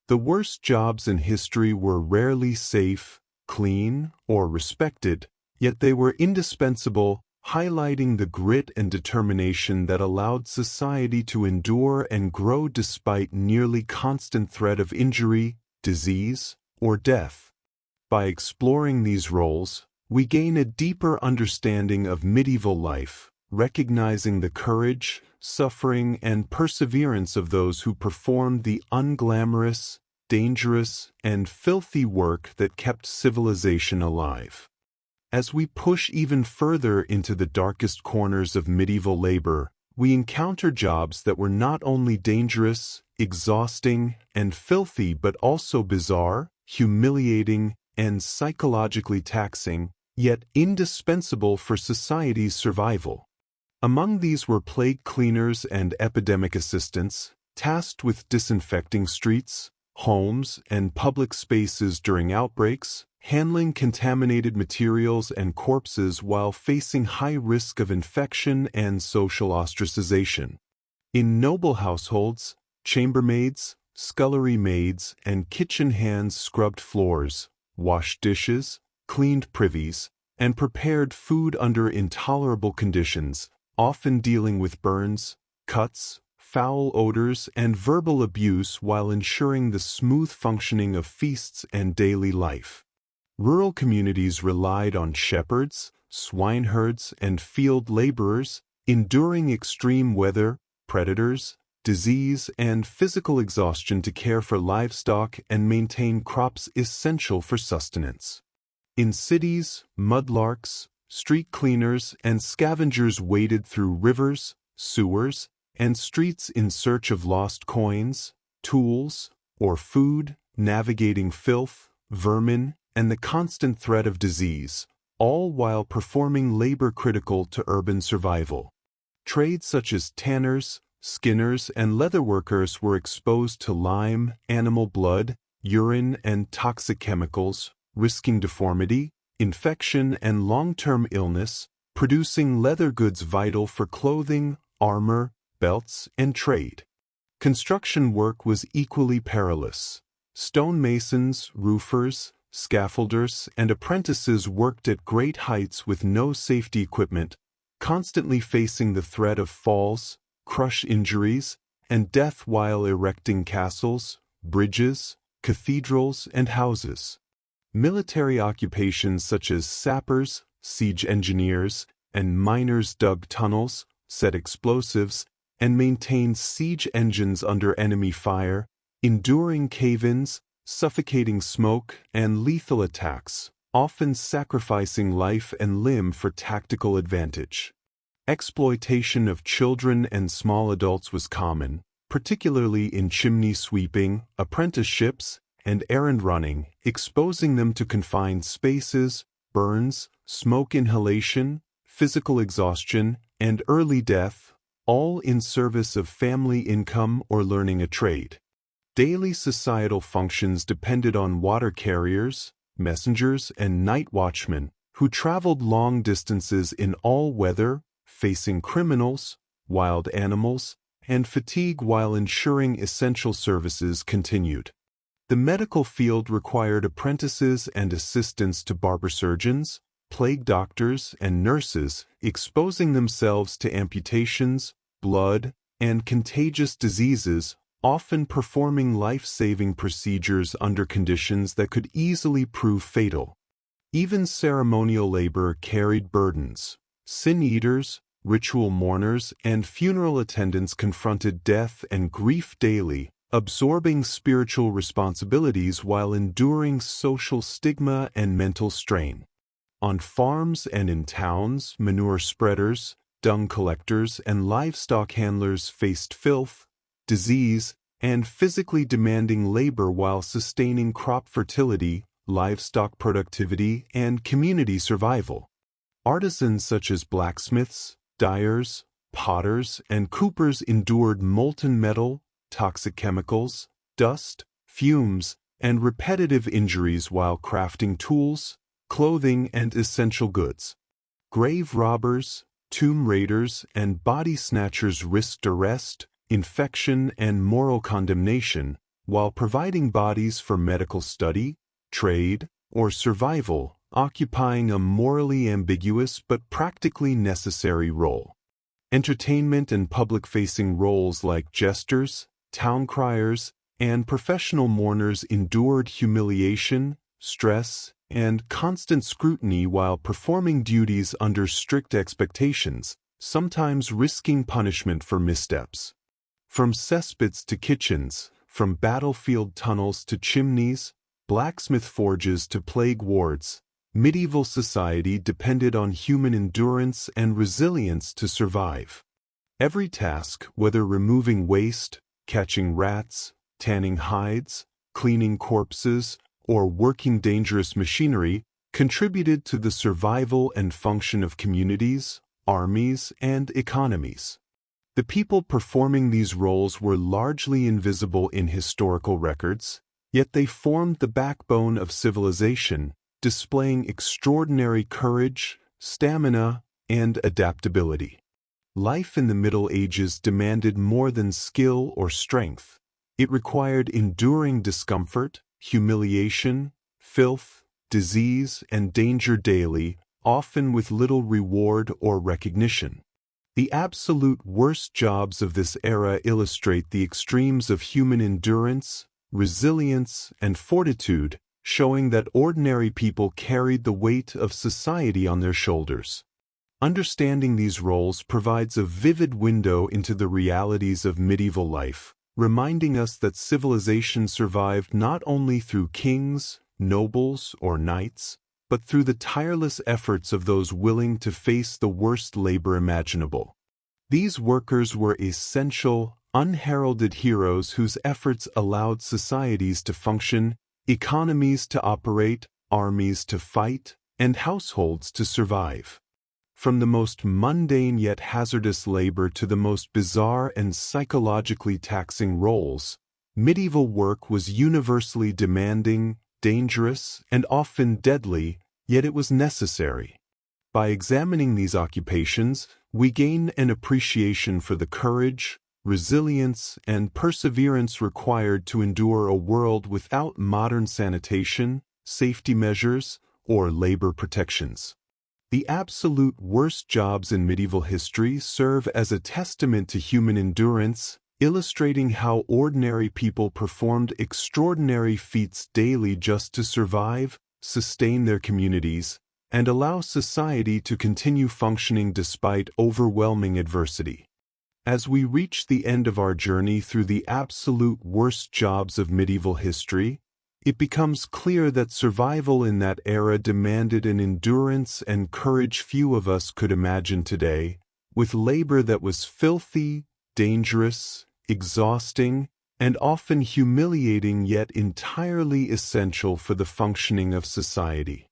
The worst jobs in history were rarely safe, clean, or respected, yet they were indispensable, highlighting the grit and determination that allowed society to endure and grow despite nearly constant threat of injury, disease, or death. By exploring these roles, we gain a deeper understanding of medieval life, recognizing the courage, suffering, and perseverance of those who performed the unglamorous, dangerous, and filthy work that kept civilization alive. As we push even further into the darkest corners of medieval labor, we encounter jobs that were not only dangerous, exhausting, and filthy but also bizarre, humiliating, and psychologically taxing, yet indispensable for society's survival. Among these were plague cleaners and epidemic assistants, tasked with disinfecting streets, homes, and public spaces during outbreaks, handling contaminated materials and corpses while facing high risk of infection and social ostracization. In noble households, chambermaids, scullery maids, and kitchen hands scrubbed floors, washed dishes, cleaned privies, and prepared food under intolerable conditions, often dealing with burns, cuts, foul odors, and verbal abuse while ensuring the smooth functioning of feasts and daily life. Rural communities relied on shepherds, swineherds, and field laborers, enduring extreme weather, predators, disease, and physical exhaustion to care for livestock and maintain crops essential for sustenance. In cities, mudlarks, street cleaners, and scavengers waded through rivers, sewers, and streets in search of lost coins, tools, or food, navigating filth, vermin, and the constant threat of disease, all while performing labor critical to urban survival. Trades such as tanners, skinners, and leatherworkers were exposed to lime, animal blood, urine, and toxic chemicals, risking deformity, infection, and long-term illness, producing leather goods vital for clothing, armor, belts, and trade. Construction work was equally perilous. Stonemasons, roofers, scaffolders, and apprentices worked at great heights with no safety equipment, constantly facing the threat of falls, crush injuries, and death while erecting castles, bridges, cathedrals, and houses. Military occupations such as sappers, siege engineers, and miners dug tunnels, set explosives, and maintained siege engines under enemy fire, enduring cave-ins, suffocating smoke, and lethal attacks, often sacrificing life and limb for tactical advantage. Exploitation of children and small adults was common, particularly in chimney sweeping, apprenticeships, and errand running, exposing them to confined spaces, burns, smoke inhalation, physical exhaustion, and early death, all in service of family income or learning a trade. Daily societal functions depended on water carriers, messengers, and night watchmen, who traveled long distances in all weather, facing criminals, wild animals, and fatigue while ensuring essential services continued. The medical field required apprentices and assistants to barber surgeons, plague doctors, and nurses, exposing themselves to amputations, blood, and contagious diseases, often performing life-saving procedures under conditions that could easily prove fatal. Even ceremonial labor carried burdens. Sin-eaters, ritual mourners, and funeral attendants confronted death and grief daily, absorbing spiritual responsibilities while enduring social stigma and mental strain. On farms and in towns, manure spreaders, dung collectors, and livestock handlers faced filth, disease, and physically demanding labor while sustaining crop fertility, livestock productivity, and community survival. Artisans such as blacksmiths, dyers, potters, and coopers endured molten metal, toxic chemicals, dust, fumes, and repetitive injuries while crafting tools, clothing, and essential goods. Grave robbers, tomb raiders, and body snatchers risked arrest, infection, and moral condemnation, while providing bodies for medical study, trade, or survival, occupying a morally ambiguous but practically necessary role. Entertainment and public-facing roles like jesters, town criers, and professional mourners endured humiliation, stress, and constant scrutiny while performing duties under strict expectations, sometimes risking punishment for missteps. From cesspits to kitchens, from battlefield tunnels to chimneys, blacksmith forges to plague wards, medieval society depended on human endurance and resilience to survive. Every task, whether removing waste, catching rats, tanning hides, cleaning corpses, or working dangerous machinery, contributed to the survival and function of communities, armies, and economies. The people performing these roles were largely invisible in historical records, yet they formed the backbone of civilization, displaying extraordinary courage, stamina, and adaptability. Life in the Middle Ages demanded more than skill or strength. It required enduring discomfort, humiliation, filth, disease, and danger daily, often with little reward or recognition. The absolute worst jobs of this era illustrate the extremes of human endurance, resilience, and fortitude, showing that ordinary people carried the weight of society on their shoulders. Understanding these roles provides a vivid window into the realities of medieval life, reminding us that civilization survived not only through kings, nobles, or knights, but through the tireless efforts of those willing to face the worst labor imaginable. These workers were essential, unheralded heroes whose efforts allowed societies to function, economies to operate, armies to fight, and households to survive. From the most mundane yet hazardous labor to the most bizarre and psychologically taxing roles, medieval work was universally demanding, dangerous, and often deadly, yet it was necessary. By examining these occupations, we gain an appreciation for the courage, resilience, and perseverance required to endure a world without modern sanitation, safety measures, or labor protections. The absolute worst jobs in medieval history serve as a testament to human endurance, illustrating how ordinary people performed extraordinary feats daily just to survive, sustain their communities, and allow society to continue functioning despite overwhelming adversity. As we reach the end of our journey through the absolute worst jobs of medieval history, it becomes clear that survival in that era demanded an endurance and courage few of us could imagine today, with labor that was filthy, dangerous, exhausting, and often humiliating yet entirely essential for the functioning of society.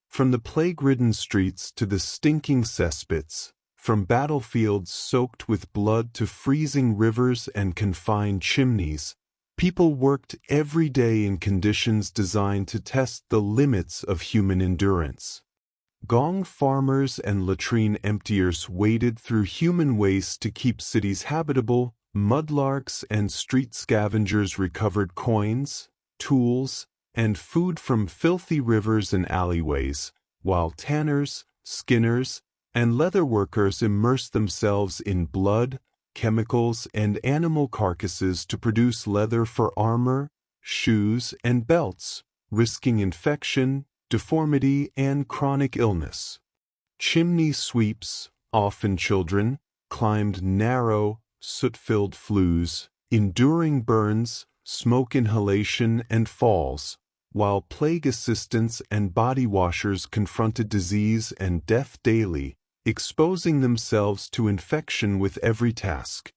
From the plague-ridden streets to the stinking cesspits, from battlefields soaked with blood to freezing rivers and confined chimneys, people worked every day in conditions designed to test the limits of human endurance. Gong farmers and latrine emptiers waded through human waste to keep cities habitable, mudlarks and street scavengers recovered coins, tools, and food from filthy rivers and alleyways, while tanners, skinners, and leather workers immersed themselves in blood, chemicals, and animal carcasses to produce leather for armor, shoes, and belts, risking infection, deformity, and chronic illness. Chimney sweeps, often children, climbed narrow, soot-filled flues, enduring burns, smoke inhalation, and falls, while plague assistants and body washers confronted disease and death daily, exposing themselves to infection with every task.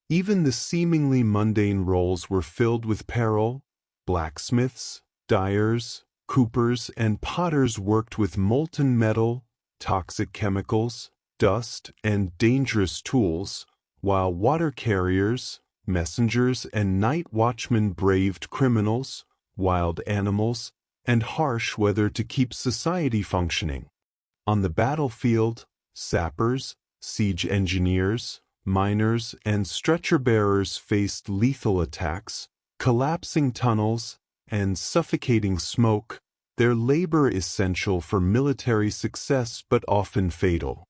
Even the seemingly mundane roles were filled with peril. Blacksmiths, dyers, coopers, and potters worked with molten metal, toxic chemicals, dust, and dangerous tools, while water carriers, messengers, and night watchmen braved criminals, wild animals, and harsh weather to keep society functioning. On the battlefield, sappers, siege engineers, miners, and stretcher-bearers faced lethal attacks, collapsing tunnels, and suffocating smoke, their labor essential for military success but often fatal.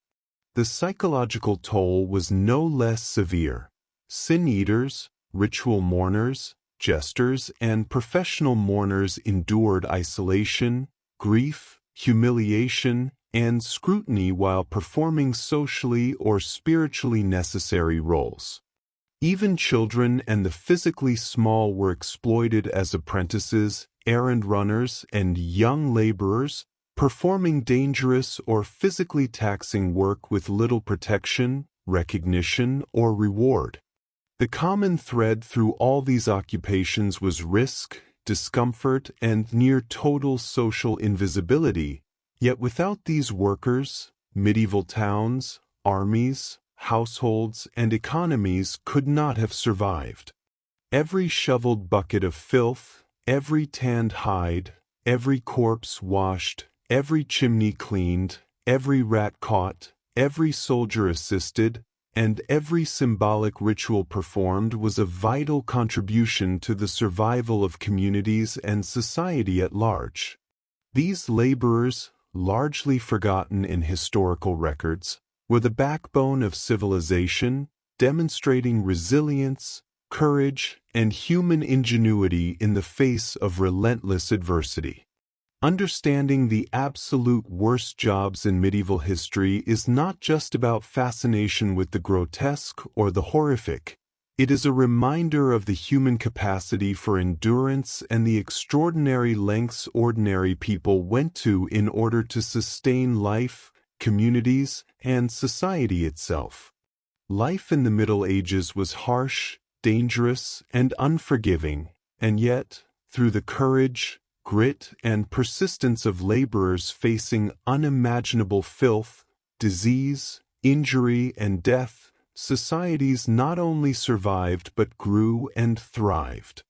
The psychological toll was no less severe. Sin-eaters, ritual mourners, jesters, and professional mourners endured isolation, grief, humiliation, and scrutiny while performing socially or spiritually necessary roles. Even children and the physically small were exploited as apprentices, errand runners, and young laborers, performing dangerous or physically taxing work with little protection, recognition, or reward. The common thread through all these occupations was risk, discomfort, and near total social invisibility. Yet without these workers, medieval towns, armies, households, and economies could not have survived. Every shoveled bucket of filth, every tanned hide, every corpse washed, every chimney cleaned, every rat caught, every soldier assisted, and every symbolic ritual performed was a vital contribution to the survival of communities and society at large. These laborers, largely forgotten in historical records, were the backbone of civilization, demonstrating resilience, courage, and human ingenuity in the face of relentless adversity. Understanding the absolute worst jobs in medieval history is not just about fascination with the grotesque or the horrific. It is a reminder of the human capacity for endurance and the extraordinary lengths ordinary people went to in order to sustain life, communities, and society itself. Life in the Middle Ages was harsh, dangerous, and unforgiving, and yet, through the courage, grit, and persistence of laborers facing unimaginable filth, disease, injury, and death, societies not only survived but grew and thrived.